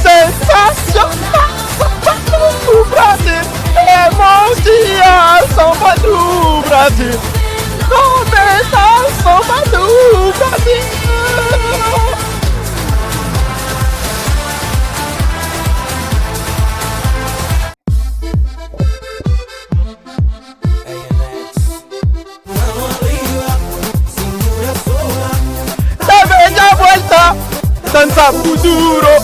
Sensacional, samba do Brasil. Bom dia, samba do Brasil. Começa samba do Brasil. Se venga vuelta, danza futuro.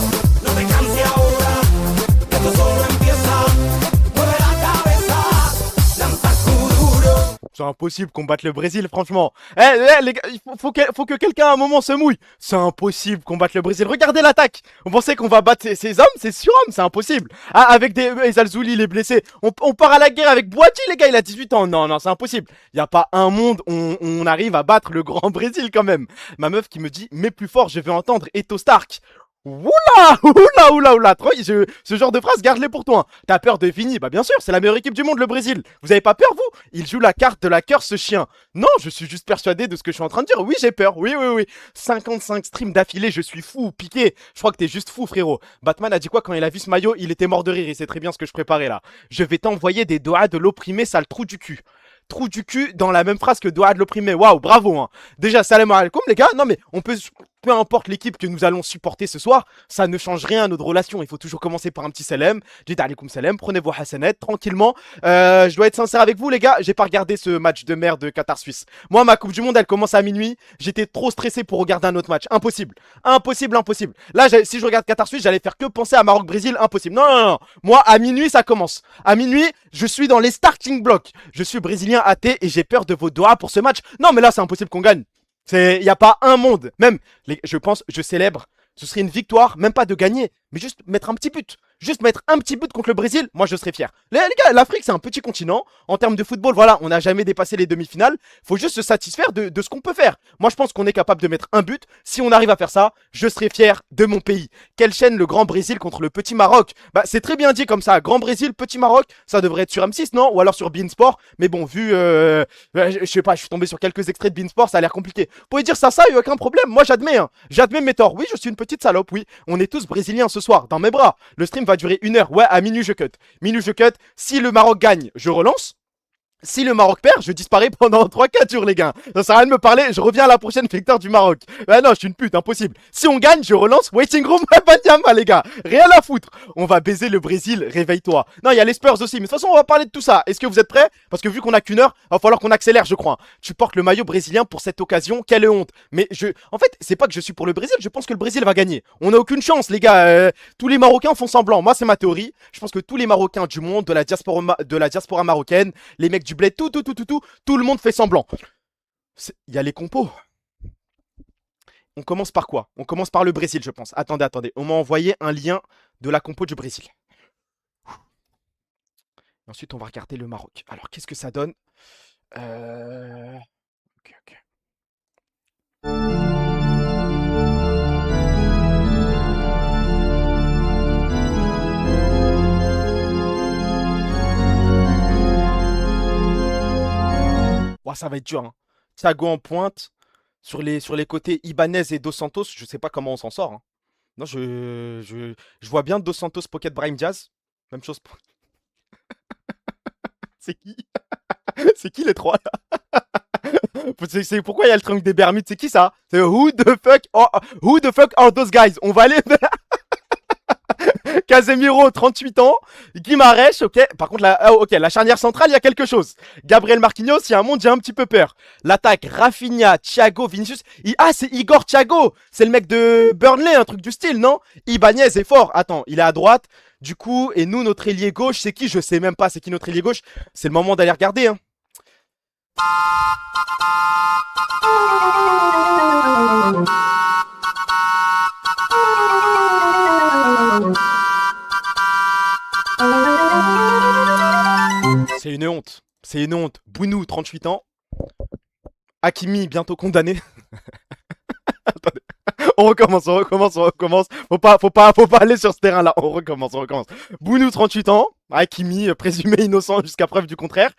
C'est impossible qu'on batte le Brésil, franchement. Les gars, faut que quelqu'un à un moment se mouille. C'est impossible qu'on batte le Brésil. Regardez l'attaque. On pensait qu'on va battre ces hommes, ces surhommes, c'est impossible. Ah, avec des Zalzouli, il est blessé. On part à la guerre avec Boati, les gars, il a 18 ans. Non, non, c'est impossible. Il n'y a pas un monde où on arrive à battre le grand Brésil quand même. Ma meuf qui me dit, mais plus fort, je veux entendre Eto Stark. Oula, oula, oula, oula, Troy, ce genre de phrase, garde-les pour toi. T'as peur de Vini? Bah bien sûr, c'est la meilleure équipe du monde, le Brésil. Vous avez pas peur, vous? Il joue la carte de la cœur, ce chien. Non, je suis juste persuadé de ce que je suis en train de dire. Oui, j'ai peur, oui, oui, oui. 55 streams d'affilée, je suis fou, piqué. Je crois que t'es juste fou, frérot. Batman a dit quoi quand il a vu ce maillot? Il était mort de rire, il sait très bien ce que je préparais là. Je vais t'envoyer des doigts de l'opprimé, sale trou du cul. Trou du cul dans la même phrase que doigt de l'opprimé. Waouh, bravo, hein. Déjà, salam alaikum, les gars. Non, mais on peut... Peu importe l'équipe que nous allons supporter ce soir, ça ne change rien à notre relation. Il faut toujours commencer par un petit salam. Dites alaikum salam, prenez vos hasanat tranquillement. Je dois être sincère avec vous, les gars. J'ai pas regardé ce match de merde de Qatar-Suisse. Moi, ma Coupe du Monde, elle commence à minuit. J'étais trop stressé pour regarder un autre match. Impossible. Impossible, impossible. Là, si je regarde Qatar-Suisse, j'allais faire que penser à Maroc-Brésil. Impossible. Non, non, non. Moi, à minuit, ça commence. À minuit, je suis dans les starting blocks. Je suis brésilien athée et j'ai peur de vos doigts pour ce match. Non, mais là, c'est impossible qu'on gagne. Il n'y a pas un monde. Même, je pense, je célèbre. Ce serait une victoire, même pas de gagner, mais juste mettre un petit but. Juste mettre un petit but contre le Brésil, moi je serais fier. Les gars, l'Afrique c'est un petit continent. En termes de football, voilà, on n'a jamais dépassé les demi-finales. Faut juste se satisfaire de ce qu'on peut faire. Moi je pense qu'on est capable de mettre un but. Si on arrive à faire ça, je serais fier de mon pays. Quelle chaîne le Grand Brésil contre le Petit Maroc? Bah c'est très bien dit comme ça. Grand Brésil, Petit Maroc, ça devrait être sur M6, non? Ou alors sur Beansport. Mais bon, vu, je sais pas, je suis tombé sur quelques extraits de Beansport, ça a l'air compliqué. Vous pouvez dire ça, il n'y a aucun problème. Moi j'admets, hein. J'admets mes torts. Oui, je suis une petite salope, oui. On est tous brésiliens ce soir, dans mes bras. Le stream va durer 1 heure. Ouais, à minuit je cut. Minuit je cut. Si le Maroc gagne, je relance. Si le Maroc perd, je disparais pendant 3-4 jours, les gars. Ça sert à rien de me parler, je reviens à la prochaine victoire du Maroc. Ah non, je suis une pute, impossible. Si on gagne, je relance Waiting Room Banyama, les gars. Rien à foutre. On va baiser le Brésil, réveille-toi. Non, il y a les Spurs aussi, mais de toute façon, on va parler de tout ça. Est-ce que vous êtes prêts? Parce que vu qu'on a qu'1 heure, va falloir qu'on accélère, je crois. Tu portes le maillot brésilien pour cette occasion, quelle honte. Mais en fait, c'est pas que je suis pour le Brésil, je pense que le Brésil va gagner. On n'a aucune chance, les gars. Tous les Marocains font semblant. Moi, c'est ma théorie. Je pense que tous les Marocains du monde, de la diaspora marocaine, les mecs du bled, tout le monde fait semblant. Il y a les compos. On commence par quoi? On commence par le Brésil, je pense. Attendez, attendez. On m'a envoyé un lien de la compo du Brésil. Et ensuite, on va regarder le Maroc. Alors, qu'est-ce que ça donne? Ok, ok. Ouah, ça va être dur, hein. Thiago en pointe. Sur les côtés Ibanez et Dos Santos, je sais pas comment on s'en sort, hein. Non, je vois bien Dos Santos Pocket Brahim Diaz. Même chose. C'est qui? C'est qui les trois là? C'est pourquoi il y a le trunk des Bermudes? C'est qui ça? C'est who the fuck are those guys? On va aller vers Casemiro, 38 ans. Guimarães, ok. Par contre, la charnière centrale, il y a quelque chose. Gabriel Marquinhos, il y a un monde, j'ai un petit peu peur. L'attaque, Rafinha, Thiago, Vinicius. C'est Igor Thiago. C'est le mec de Burnley, un truc du style, non? Ibanez est fort. Attends, il est à droite. Du coup, et nous, notre ailier gauche, c'est qui? Je sais même pas, c'est qui notre ailier gauche? C'est le moment d'aller regarder, hein. C'est une honte. C'est une honte. Bounou, 38 ans. Hakimi, bientôt condamné. Attendez. On recommence. Faut pas aller sur ce terrain-là. On recommence. Bounou, 38 ans. Hakimi, présumé innocent jusqu'à preuve du contraire.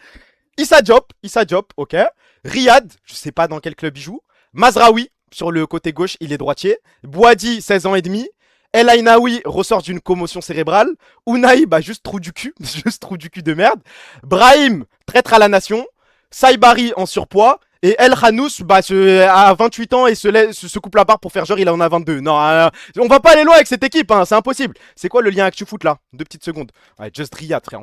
Issa Diop, ok. Riyad, je sais pas dans quel club il joue. Mazraoui, sur le côté gauche, il est droitier. Boadi, 16 ans et demi. El Ainaoui ressort d'une commotion cérébrale. Unai, bah juste trou du cul, juste trou du cul de merde. Brahim, traître à la nation. Saibari en surpoids. Et El Hanous, bah, a 28 ans et se coupe la barre pour faire genre il en a 22. Non, on va pas aller loin avec cette équipe, hein, c'est impossible. C'est quoi le lien Actu Foot là? 2 petites secondes. Ouais, Just Riyad, frère.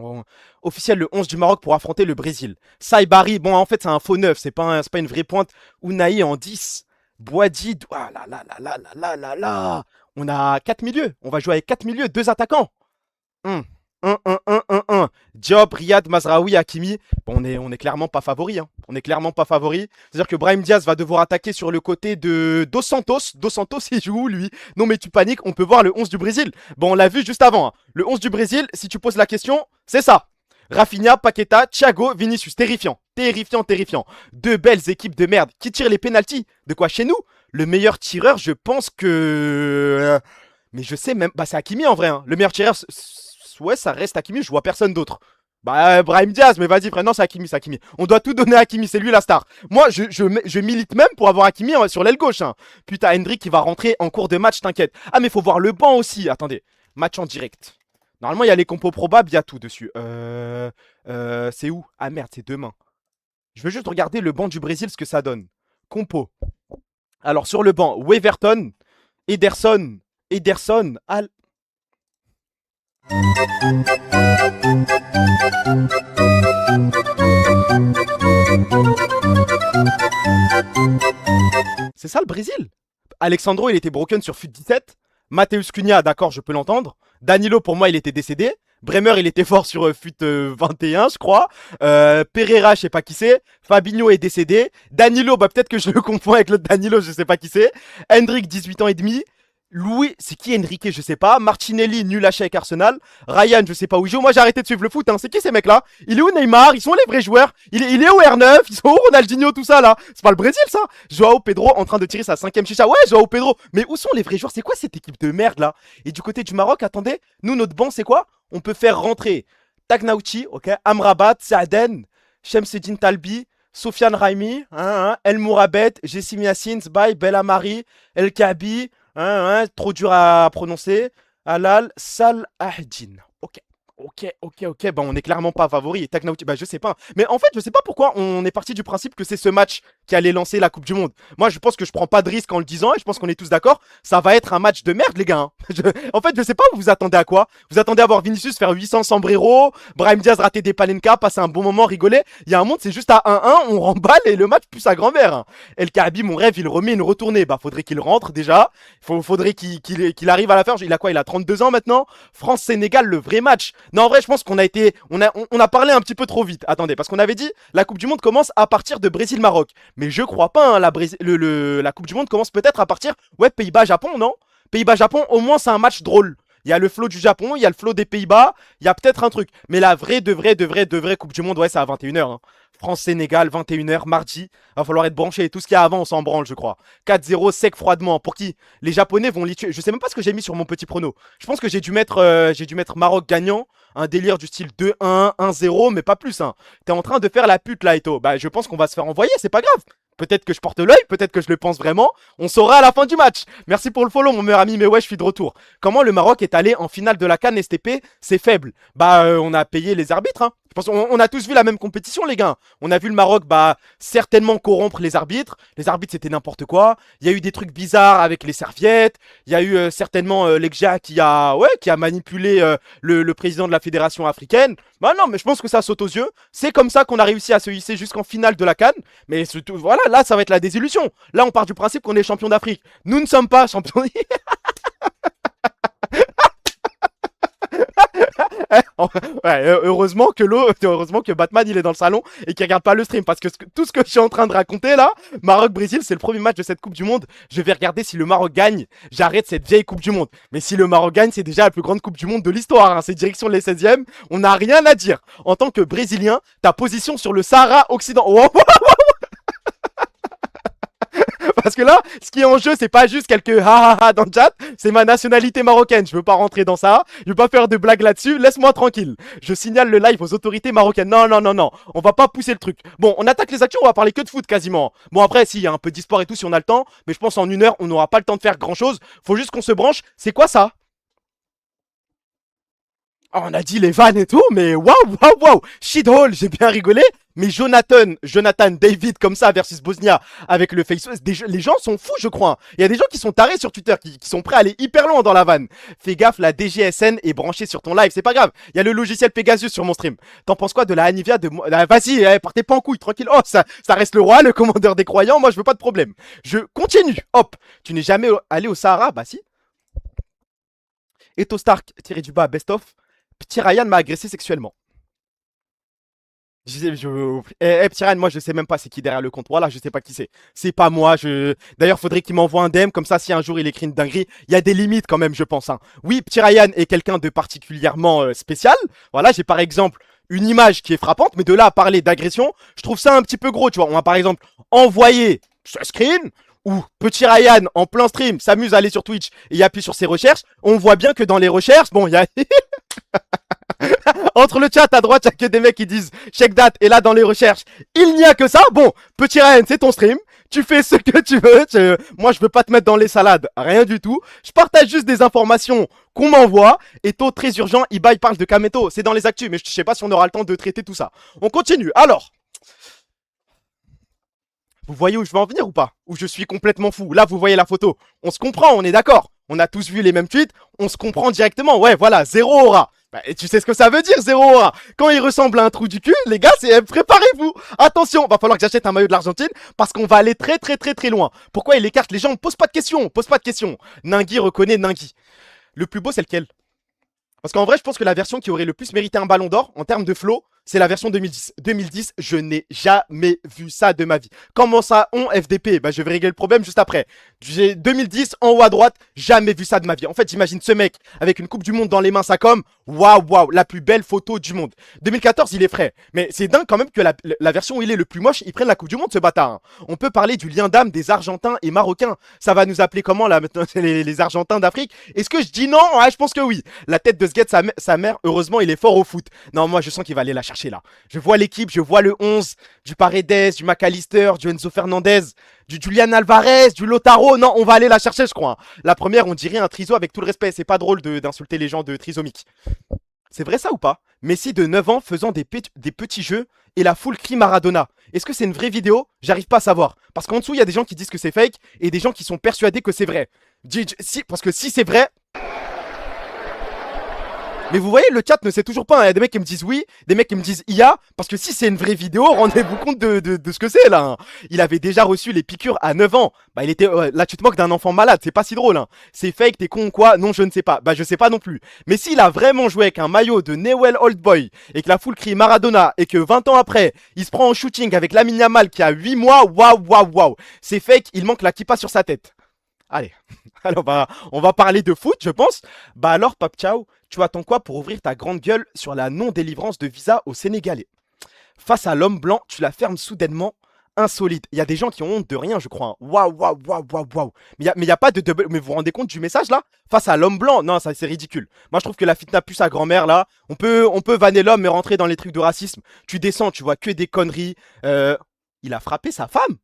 Officiel le 11 du Maroc pour affronter le Brésil. Saibari, bon, en fait, c'est un faux neuf, c'est pas une vraie pointe. Unai en 10. Boadi, ah là là là là là là là. On a 4 milieux. On va jouer avec 4 milieux, 2 attaquants. 1. Diop, Riyad, Mazraoui, Hakimi. Bon, on est clairement pas favori. Hein. On est clairement pas favori. C'est-à-dire que Brahim Diaz va devoir attaquer sur le côté de Dos Santos. Dos Santos, il joue où, lui? Non, mais tu paniques, on peut voir le 11 du Brésil. Bon, on l'a vu juste avant. Hein. Le 11 du Brésil, si tu poses la question, c'est ça. Rafinha, Paqueta, Thiago, Vinicius. Terrifiant. Terrifiant, terrifiant. 2 belles équipes de merde. Qui tire les pénaltys? De quoi, chez nous? Le meilleur tireur, je pense que... Mais je sais même... Bah, c'est Hakimi en vrai. Hein. Le meilleur tireur... Ouais, ça reste Hakimi, je vois personne d'autre. Bah, Brahim Diaz, mais vas-y, frère, non, c'est Hakimi, c'est Hakimi. On doit tout donner à Hakimi, c'est lui la star. Moi, je milite même pour avoir Hakimi sur l'aile gauche. Hein. Putain, Hendrik qui va rentrer en cours de match, t'inquiète. Ah, mais faut voir le banc aussi. Attendez, match en direct. Normalement, il y a les compos probables, il y a tout dessus. C'est où? Ah merde, c'est demain. Je veux juste regarder le banc du Brésil, ce que ça donne. Compo. Alors, sur le banc, Weverton, Ederson, Al... C'est ça le Brésil. Alexandro, il était broken sur FUT 17. Matheus Cunha, d'accord, je peux l'entendre. Danilo, pour moi, il était décédé. Bremer, il était fort sur FUT 21, je crois. Pereira, je sais pas qui c'est. Fabinho est décédé. Danilo, bah peut-être que je le confonds avec l'autre Danilo, je sais pas qui c'est. Hendrik, 18 ans et demi. Louis, c'est qui Enrique, je sais pas. Martinelli, nul lâché avec Arsenal. Ryan, je sais pas où il joue. Moi, j'ai arrêté de suivre le foot. Hein. C'est qui ces mecs-là? Il est où Neymar? Ils sont les vrais joueurs. Il est où R9? Ils sont où Ronaldinho, tout ça là? C'est pas le Brésil, ça? Joao Pedro en train de tirer sa 5ème chicha. Ouais, Joao Pedro. Mais où sont les vrais joueurs? C'est quoi cette équipe de merde là? Et du côté du Maroc, attendez, nous, notre banc, c'est quoi? On peut faire rentrer Tagnauchi, ok, Amrabat, Saaden, Shemseddine Talbi, Sofiane Raimi, El Mourabet, Jessim Yassine, Zbaye, Belhamari, El Kabi. Trop dur à prononcer. Alal Salahdine. Ok. Bah, on est clairement pas favori. Et Tagnauti, bah, je sais pas. Mais en fait, je sais pas pourquoi on est parti du principe que c'est ce match qui allait lancer la Coupe du Monde. Moi, je pense que je prends pas de risque en le disant et je pense qu'on est tous d'accord. Ça va être un match de merde, les gars. Hein. En fait, je sais pas, vous vous attendez à quoi? Vous attendez à voir Vinicius faire 800 sombrero, Brahim Diaz rater des Palenka, passer un bon moment, rigoler. Il y a un monde, c'est juste à 1-1, on remballe et le match pousse à grand-mère. Hein. El Kaabi, mon rêve, il remet une retournée. Bah, faudrait qu'il rentre déjà. Faudrait qu'il arrive à la faire. Il a quoi? Il a 32 ans maintenant. France-Sénégal, le vrai match. Non, en vrai, je pense qu'on a parlé un petit peu trop vite. Attendez, parce qu'on avait dit la Coupe du Monde commence à partir de Brésil-Maroc. Mais je crois pas, hein, la Coupe du Monde commence peut-être à partir, ouais, Pays-Bas-Japon, non? Pays-Bas-Japon, au moins c'est un match drôle. Il y a le flow du Japon, il y a le flow des Pays-Bas, il y a peut-être un truc. Mais la vraie, de vraie Coupe du Monde, ouais, c'est à 21h. Hein. France-Sénégal, 21h, mardi. Va falloir être branché. Tout ce qu'il y a avant, on s'en branle, je crois. 4-0, sec froidement. Pour qui? Les Japonais vont les tuer. Je sais même pas ce que j'ai mis sur mon petit prono. Je pense que j'ai dû mettre Maroc gagnant. Un délire du style 2-1, 1-0, mais pas plus. Hein. T'es en train de faire la pute là, Eto. Bah, je pense qu'on va se faire envoyer, c'est pas grave. Peut-être que je porte l'œil, peut-être que je le pense vraiment. On saura à la fin du match. Merci pour le follow, mon meilleur ami. Mais ouais, je suis de retour. Comment le Maroc est allé en finale de la CAN STP? C'est faible. Bah, on a payé les arbitres. Hein. Je pense on a tous vu la même compétition, les gars. On a vu le Maroc, bah, certainement corrompre les arbitres. Les arbitres, c'était n'importe quoi. Il y a eu des trucs bizarres avec les serviettes. Il y a eu certainement l'Egja qui a manipulé le président de la fédération africaine. Bah non, mais je pense que ça saute aux yeux. C'est comme ça qu'on a réussi à se hisser jusqu'en finale de la CAN. Mais surtout, voilà, là, ça va être la désillusion. Là, on part du principe qu'on est champion d'Afrique. Nous ne sommes pas champions. Ouais, heureusement que Batman il est dans le salon et qu'il regarde pas le stream parce que tout ce que je suis en train de raconter là, Maroc-Brésil, c'est le premier match de cette Coupe du Monde. Je vais regarder si le Maroc gagne. J'arrête cette vieille Coupe du Monde. Mais si le Maroc gagne, c'est déjà la plus grande Coupe du Monde de l'histoire. Hein. C'est direction les 16e. On n'a rien à dire. En tant que Brésilien, ta position sur le Sahara occidental. Oh, parce que là, ce qui est en jeu, c'est pas juste quelques ha ha ha dans le chat, c'est ma nationalité marocaine. Je veux pas rentrer dans ça, je veux pas faire de blagues là-dessus, laisse-moi tranquille. Je signale le live aux autorités marocaines. Non, on va pas pousser le truc. Bon, on attaque les actions, on va parler que de foot quasiment. Bon après, si, il y a un peu d'e-sport et tout si on a le temps, mais je pense en 1 heure, on n'aura pas le temps de faire grand-chose. Faut juste qu'on se branche. C'est quoi ça? Ah, on a dit les vannes et tout, mais waouh, waouh, waouh, shithole, j'ai bien rigolé. Mais Jonathan David comme ça versus Bosnia avec le face, les gens sont fous, je crois. Il y a des gens qui sont tarés sur Twitter, qui sont prêts à aller hyper loin dans la vanne. Fais gaffe, la DGSN est branchée sur ton live, c'est pas grave. Il y a le logiciel Pegasus sur mon stream. T'en penses quoi de la Anivia de moi? Vas-y, partez pas en couille, tranquille. Oh, ça reste le roi, le commandeur des croyants. Moi, je veux pas de problème. Je continue. Hop, tu n'es jamais allé au Sahara? Bah si. Eto Stark, tiré du bas, best of. Petit Ryan m'a agressé sexuellement. Petit Ryan, moi je sais même pas c'est qui derrière le compte. Voilà, je sais pas qui c'est. C'est pas moi. D'ailleurs, faudrait qu'il m'envoie un DM comme ça. Si un jour il écrit une dinguerie, il y a des limites quand même, je pense. Hein. Oui, Petit Ryan est quelqu'un de particulièrement spécial. Voilà, j'ai par exemple une image qui est frappante, mais de là à parler d'agression, je trouve ça un petit peu gros. Tu vois, on va par exemple envoyer ce screen où Petit Ryan en plein stream s'amuse à aller sur Twitch et il appuie sur ses recherches. On voit bien que dans les recherches, bon, il y a entre le chat à droite, il y a que des mecs qui disent check date et là dans les recherches, il n'y a que ça. Bon, Petit Ryan, c'est ton stream. Tu fais ce que tu veux. Moi, je veux pas te mettre dans les salades, rien du tout. Je partage juste des informations qu'on m'envoie. Et tôt, très urgent, Ibai parle de Kameto. C'est dans les actus, mais je sais pas si on aura le temps de traiter tout ça. On continue. Alors, vous voyez où je veux en venir ou pas? Où je suis complètement fou. Là, vous voyez la photo. On se comprend, on est d'accord. On a tous vu les mêmes tweets. On se comprend directement. Ouais, voilà, zéro aura. Bah, et tu sais ce que ça veut dire, zéro aura. Quand il ressemble à un trou du cul, les gars, c'est préparez-vous. Attention, va falloir que j'achète un maillot de l'Argentine parce qu'on va aller très très très très loin. Pourquoi il écarte les gens? Pose pas de questions, pose pas de questions. Ningui reconnaît Ningui. Le plus beau, c'est lequel? Parce qu'en vrai, je pense que la version qui aurait le plus mérité un ballon d'or en termes de flow, c'est la version 2010. 2010, je n'ai jamais vu ça de ma vie. Comment ça, on FDP? Bah, je vais régler le problème juste après. J'ai 2010 en haut à droite, jamais vu ça de ma vie. En fait, j'imagine ce mec avec une coupe du monde dans les mains, ça comme waouh, waouh, la plus belle photo du monde. 2014, il est frais. Mais c'est dingue quand même que la version où il est le plus moche, il prenne la coupe du monde, ce bâtard. Hein. On peut parler du lien d'âme des Argentins et Marocains. Ça va nous appeler comment là maintenant les Argentins d'Afrique? Est-ce que je dis non? Ouais, je pense que oui. La tête de ce gars, sa mère, heureusement, il est fort au foot. Non, moi, je sens qu'il va aller la chercher là. Je vois l'équipe, je vois le 11, du Paredes, du McAllister, du Enzo Fernandez, du Julian Alvarez, du Lautaro. Non, on va aller la chercher, je crois. La première, on dirait un triso avec tout le respect. C'est pas drôle d'insulter les gens de trisomique. C'est vrai ça ou pas? Messi de 9 ans faisant des petits jeux et la foule crie Maradona. Est-ce que c'est une vraie vidéo? J'arrive pas à savoir. Parce qu'en dessous, il y a des gens qui disent que c'est fake et des gens qui sont persuadés que c'est vrai. Parce que si c'est vrai... Mais vous voyez, le chat ne sait toujours pas. Il y a des mecs qui me disent oui, des mecs qui me disent IA. Parce que si c'est une vraie vidéo, rendez-vous compte de ce que c'est là. Hein. Il avait déjà reçu les piqûres à 9 ans. Bah, il était. Là, tu te moques d'un enfant malade. C'est pas si drôle. Hein. C'est fake, t'es con ou quoi? Non, je ne sais pas. Bah, je sais pas non plus. Mais s'il a vraiment joué avec un maillot de Newell Old Boy et que la foule crie Maradona et que 20 ans après, il se prend en shooting avec Lamine Yamal qui a 8 mois, waouh, waouh, waouh. C'est fake, il manque la kippa sur sa tête. Allez, alors on va parler de foot, je pense. Bah alors, Pape Ciao, tu attends quoi pour ouvrir ta grande gueule sur la non-délivrance de visa aux Sénégalais? Face à l'homme blanc, tu la fermes soudainement, insolite. Il y a des gens qui ont honte de rien, je crois. Hein. Waouh, waouh, waouh, waouh, waouh. Mais il y a pas de double... Mais vous vous rendez compte du message, là? Face à l'homme blanc? Non, ça c'est ridicule. Moi, je trouve que la fitna pue sa grand-mère, là. On peut vanner l'homme, mais rentrer dans les trucs de racisme. Tu descends, tu vois que des conneries. Il a frappé sa femme?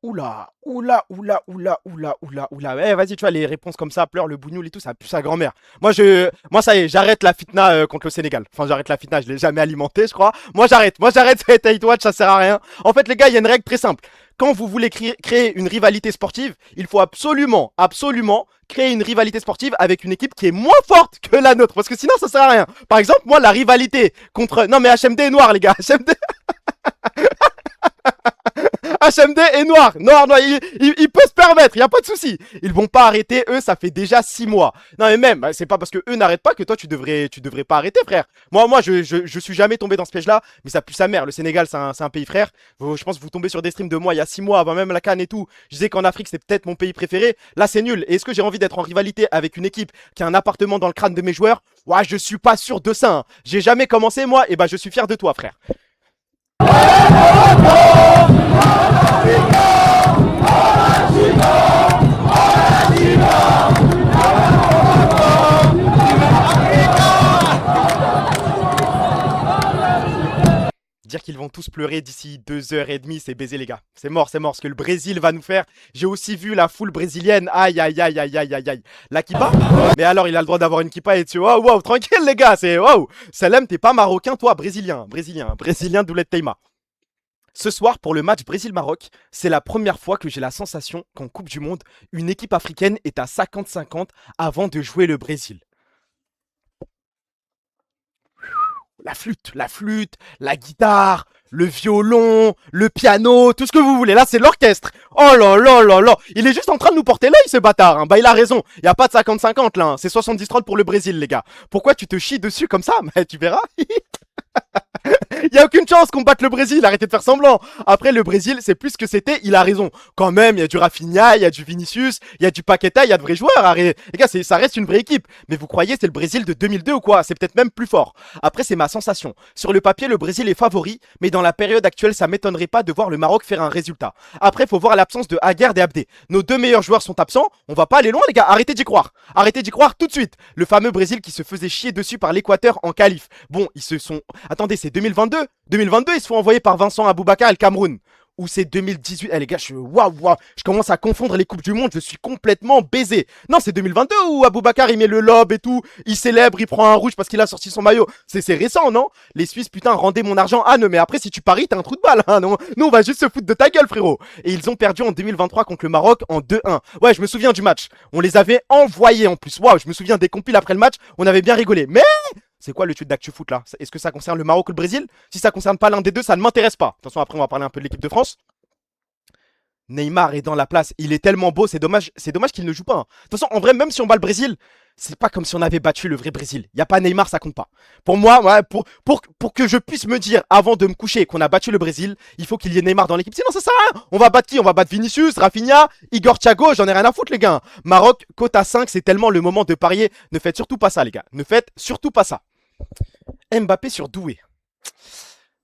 Oula, oula, oula, oula, oula, oula, oula. Eh, vas-y, tu vois, les réponses comme ça, pleure le bougnoul et tout, ça pue sa grand-mère. Moi, ça y est, j'arrête la fitna contre le Sénégal. Enfin, j'arrête la fitna, je l'ai jamais alimenté, je crois. Moi, j'arrête cet hate watch, ça sert à rien. En fait, les gars, il y a une règle très simple. Quand vous voulez créer une rivalité sportive, il faut absolument, absolument créer une rivalité sportive avec une équipe qui est moins forte que la nôtre. Parce que sinon, ça sert à rien. Par exemple, moi, la rivalité contre... Non, mais HMD est noir, les gars. HMD... HMD est noir, il peut se permettre, il y a pas de souci. Ils vont pas arrêter, eux, ça fait déjà 6 mois. Non mais même, c'est pas parce que eux n'arrêtent pas que toi tu devrais pas arrêter, frère. Moi, je suis jamais tombé dans ce piège-là, mais ça pue sa mère. Le Sénégal, c'est un pays frère. Je pense que vous tombez sur des streams de moi il y a 6 mois, avant même la CAN et tout. Je disais qu'en Afrique, c'est peut-être mon pays préféré. Là, c'est nul. Et est-ce que j'ai envie d'être en rivalité avec une équipe qui a un appartement dans le crâne de mes joueurs? Ouais, je suis pas sûr de ça. Hein. J'ai jamais commencé moi, et bah je suis fier de toi, frère. tous pleurer d'ici 2h30, c'est baisé les gars. C'est mort, ce que le Brésil va nous faire. J'ai aussi vu la foule brésilienne, aïe aïe aïe aïe aïe aïe aïe. La kippa. Mais alors il a le droit d'avoir une kippa et tu vois, wow, tranquille les gars, c'est wow. Salem, t'es pas marocain toi, brésilien Doulette Teima. Ce soir, pour le match Brésil-Maroc, c'est la première fois que j'ai la sensation qu'en Coupe du Monde, une équipe africaine est à 50-50 avant de jouer le Brésil. La flûte, la guitare, le violon, le piano, tout ce que vous voulez. Là, c'est l'orchestre. Oh là là là là. Il est juste en train de nous porter l'œil, ce bâtard. Hein. Bah, il a raison. Il n'y a pas de 50-50 là. Hein. C'est 70-30 pour le Brésil, les gars. Pourquoi tu te chies dessus comme ça? Bah, tu verras. Il y a aucune chance qu'on batte le Brésil, arrêtez de faire semblant. Après, le Brésil, c'est plus que c'était, il a raison. Quand même, il y a du Rafinha, il y a du Vinicius, il y a du Paqueta, il y a de vrais joueurs. Arrête. Les gars, ça reste une vraie équipe. Mais vous croyez c'est le Brésil de 2002 ou quoi? C'est peut-être même plus fort. Après, c'est ma sensation. Sur le papier, le Brésil est favori, mais dans la période actuelle, ça m'étonnerait pas de voir le Maroc faire un résultat. Après, faut voir l'absence de Aguerd et Abdé. Nos deux meilleurs joueurs sont absents, on va pas aller loin les gars, arrêtez d'y croire. Arrêtez d'y croire tout de suite. Le fameux Brésil qui se faisait chier dessus par l'Équateur en qualif. Bon, ils se sont... Attendez, c'est 2022 2022, ils se font envoyer par Vincent Aboubakar et le Cameroun. Ou c'est 2018. Eh les gars, je commence à confondre les Coupes du Monde, je suis complètement baisé. Non, c'est 2022 où Aboubakar il met le lob et tout, il célèbre, il prend un rouge parce qu'il a sorti son maillot. C'est récent, non? Les Suisses, putain, rendez mon argent. Ah non, mais après, si tu paries, t'as un trou de balle, hein, non? Nous, on va juste se foutre de ta gueule, frérot. Et ils ont perdu en 2023 contre le Maroc en 2-1. Ouais, je me souviens du match. On les avait envoyés en plus. Waouh, je me souviens des compiles après le match, on avait bien rigolé. Mais... c'est quoi le tweet d'actu foot là? Est-ce que ça concerne le Maroc ou le Brésil? Si ça concerne pas l'un des deux, ça ne m'intéresse pas. Attention, après on va parler un peu de l'équipe de France. Neymar est dans la place, il est tellement beau, c'est dommage qu'il ne joue pas. Hein. De toute façon, en vrai, même si on bat le Brésil, c'est pas comme si on avait battu le vrai Brésil. Y a pas Neymar, ça compte pas. Pour moi, ouais, pour que je puisse me dire avant de me coucher qu'on a battu le Brésil, il faut qu'il y ait Neymar dans l'équipe. Sinon, ça sert à rien. On va battre qui? On va battre Vinicius, Rafinha, Igor Thiago, j'en ai rien à foutre, les gars. Maroc, cote à 5, c'est tellement le moment de parier. Ne faites surtout pas ça, les gars. Ne faites surtout pas ça. Mbappé sur Doué.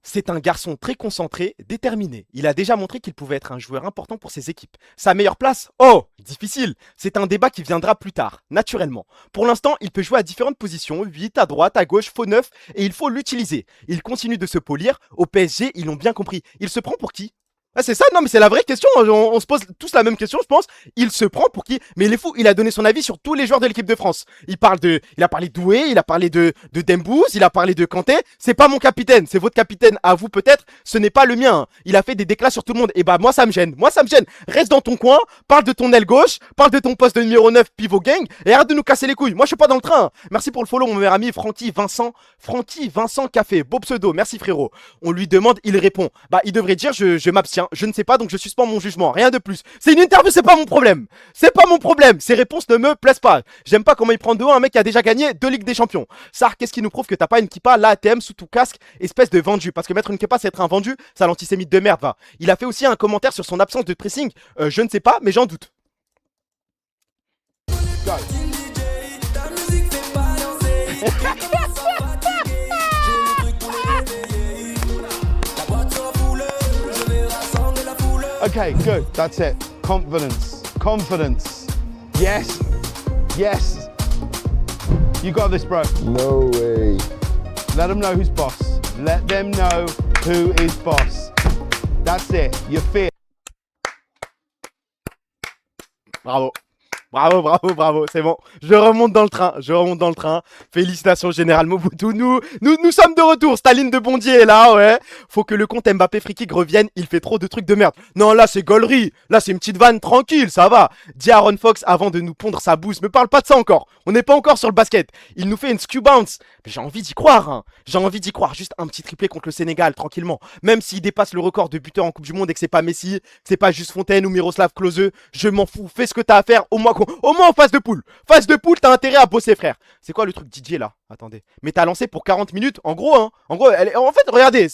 C'est un garçon très concentré, déterminé. Il a déjà montré qu'il pouvait être un joueur important pour ses équipes. Sa meilleure place? Oh, difficile. C'est un débat qui viendra plus tard, naturellement. Pour l'instant, il peut jouer à différentes positions, 8, à droite, à gauche, faux 9, et il faut l'utiliser. Il continue de se polir. Au PSG, ils l'ont bien compris. Il se prend pour qui? Ah, c'est ça, non mais c'est la vraie question, on se pose tous la même question je pense. Il se prend pour qui? Mais il est fou, il a donné son avis sur tous les joueurs de l'équipe de France. Il a parlé de Doué, il a parlé de Dembouz, il a parlé de Kanté. C'est pas mon capitaine, c'est votre capitaine à vous peut-être, ce n'est pas le mien. Il a fait des déclats sur tout le monde, et bah moi ça me gêne, Reste dans ton coin, parle de ton aile gauche, parle de ton poste de numéro 9 pivot gang, et arrête de nous casser les couilles, moi je suis pas dans le train. Merci pour le follow mon meilleur ami Francky Vincent Café, beau pseudo, merci frérot. On lui demande, il répond, bah il devrait dire je m'abstiens. Je ne sais pas, donc je suspends mon jugement. Rien de plus. C'est une interview, c'est pas mon problème. C'est pas mon problème. Ces réponses ne me plaisent pas. J'aime pas comment il prend de haut un mec qui a déjà gagné 2 Ligues des Champions. Ça, qu'est-ce qui nous prouve que t'as pas une kippa, là, ATM, sous tout casque, espèce de vendu. Parce que mettre une kippa, c'est être un vendu, c'est l'antisémite de merde, va. Il a fait aussi un commentaire sur son absence de pressing. Je ne sais pas, mais j'en doute. Okay, good. That's it. Confidence. Confidence. Yes. Yes. You got this, bro. No way. Let them know who's boss. Let them know who is boss. That's it. You're fit. Bravo. Bravo, c'est bon. Je remonte dans le train. Félicitations, Général Mobutu. Nous sommes de retour. Staline de Bondier est là, ouais. Faut que le compte Mbappé Free-Kick revienne. Il fait trop de trucs de merde. Non, là, c'est gaulerie. Là, c'est une petite vanne tranquille, ça va. Dis Aaron Fox avant de nous pondre sa bouse. Me parle pas de ça encore. On n'est pas encore sur le basket. Il nous fait une skew bounce. Mais j'ai envie d'y croire, hein. Juste un petit triplé contre le Sénégal, tranquillement. Même s'il dépasse le record de buteurs en Coupe du Monde et que c'est pas Messi, que c'est pas juste Fontaine ou Miroslav Klose, je m'en fous. Fais ce que t'as à faire. Au moins en phase de poule. Phase de poule, t'as intérêt à bosser, frère. C'est quoi le truc Didier là? Attendez. Mais t'as lancé pour 40 minutes. En gros, hein. En fait, regardez.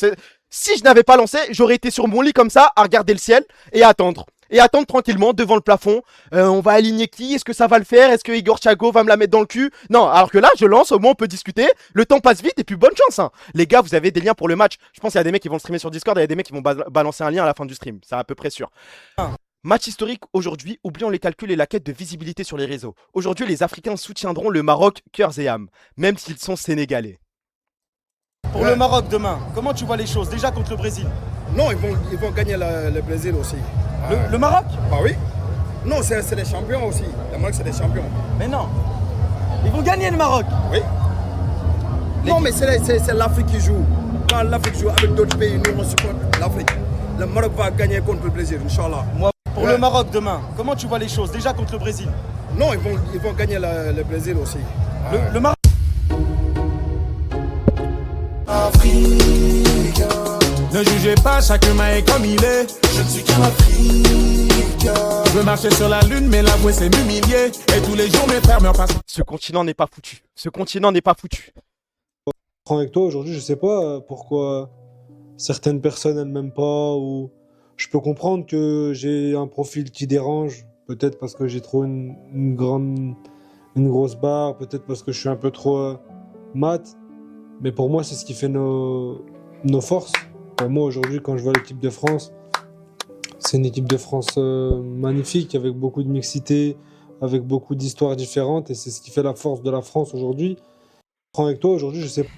Si je n'avais pas lancé, j'aurais été sur mon lit comme ça, à regarder le ciel et à attendre. Et attendre tranquillement devant le plafond. On va aligner qui? Est-ce que ça va le faire? Est-ce que Igor Thiago va me la mettre dans le cul? Non, alors que là, je lance, au moins on peut discuter. Le temps passe vite et puis bonne chance. Hein. Les gars, vous avez des liens pour le match. Je pense qu'il y a des mecs qui vont le streamer sur Discord et il y a des mecs qui vont balancer un lien à la fin du stream. C'est à peu près sûr. Match historique aujourd'hui, oublions les calculs et la quête de visibilité sur les réseaux. Aujourd'hui, les Africains soutiendront le Maroc cœurs et âme, même s'ils sont sénégalais. Pour le Maroc demain, comment tu vois les choses déjà contre le Brésil? Non, ils vont gagner le Brésil aussi. Le Maroc? Bah oui. Non, c'est des champions aussi. Le Maroc, c'est des champions. Mais non. Ils vont gagner le Maroc. Oui. Non, mais c'est l'Afrique qui joue. Quand l'Afrique joue avec d'autres pays, nous, on supporte l'Afrique. Le Maroc va gagner contre le Brésil, Inch'Allah. Pour le Maroc demain, comment tu vois les choses déjà contre le Brésil? Non, ils vont gagner le Brésil aussi. Le Maroc? Ne jugez pas, chaque humain est comme il est. Je ne suis qu'un Africain. Je veux marcher sur la lune, mais l'avouer c'est m'humilier. Et tous les jours mes frères me passent. Ce continent n'est pas foutu. Ce continent n'est pas foutu. Avec toi aujourd'hui, je sais pas pourquoi certaines personnes elles m'aiment pas, ou je peux comprendre que j'ai un profil qui dérange, peut-être parce que j'ai trop une grosse barre, peut-être parce que je suis un peu trop mat, mais pour moi c'est ce qui fait nos forces. Pour moi aujourd'hui, quand je vois l'équipe de France, c'est une équipe de France magnifique, avec beaucoup de mixité, avec beaucoup d'histoires différentes, et c'est ce qui fait la force de la France aujourd'hui. Avec toi aujourd'hui, je sais pas.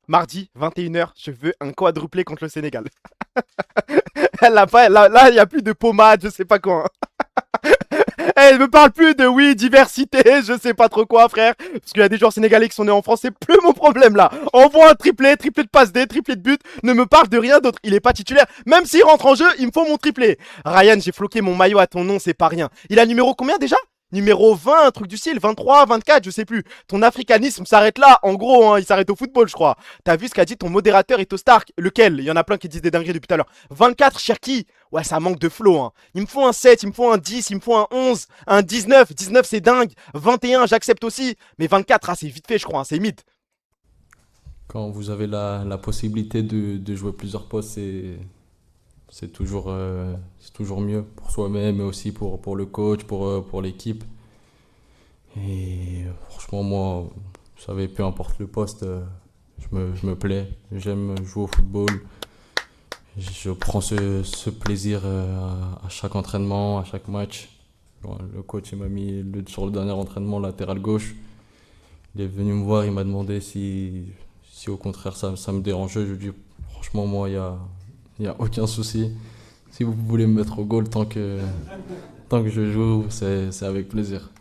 Mardi, 21h, je veux un quadruplé contre le Sénégal. Là, il n'y a plus de pommade, je sais pas quoi. Elle me parle plus de oui, diversité, je sais pas trop quoi, frère. Parce qu'il y a des joueurs sénégalais qui sont nés en France, c'est plus mon problème là. Envoie un triplé, triplé de passe D, triplé de but, ne me parle de rien d'autre. Il est pas titulaire. Même s'il rentre en jeu, il me faut mon triplé. Ryan, j'ai floqué mon maillot à ton nom, c'est pas rien. Il a numéro combien déjà? Numéro 20, un truc du style, 23, 24, je sais plus. Ton africanisme s'arrête là, en gros, hein, il s'arrête au football, je crois. T'as vu ce qu'a dit ton modérateur Eto Stark? Lequel? Il y en a plein qui disent des dingueries depuis tout à l'heure. 24, Cherki? Ouais, ça manque de flow, hein. Il me faut un 7, il me faut un 10, il me faut un 11, un 19. 19, c'est dingue. 21, j'accepte aussi. Mais 24, ah, c'est vite fait, je crois, hein, c'est mythe. Quand vous avez la possibilité de jouer plusieurs postes, c'est toujours mieux pour soi-même, mais aussi pour le coach, pour l'équipe. Et franchement, moi, vous savez, peu importe le poste, je me plais. J'aime jouer au football. Je prends ce plaisir à chaque entraînement, à chaque match. Le coach il m'a mis sur le dernier entraînement latéral gauche. Il est venu me voir, il m'a demandé si au contraire ça me dérangeait. Je lui ai dit franchement, moi, il y a aucun souci. Si vous voulez me mettre au goal tant que je joue, c'est avec plaisir.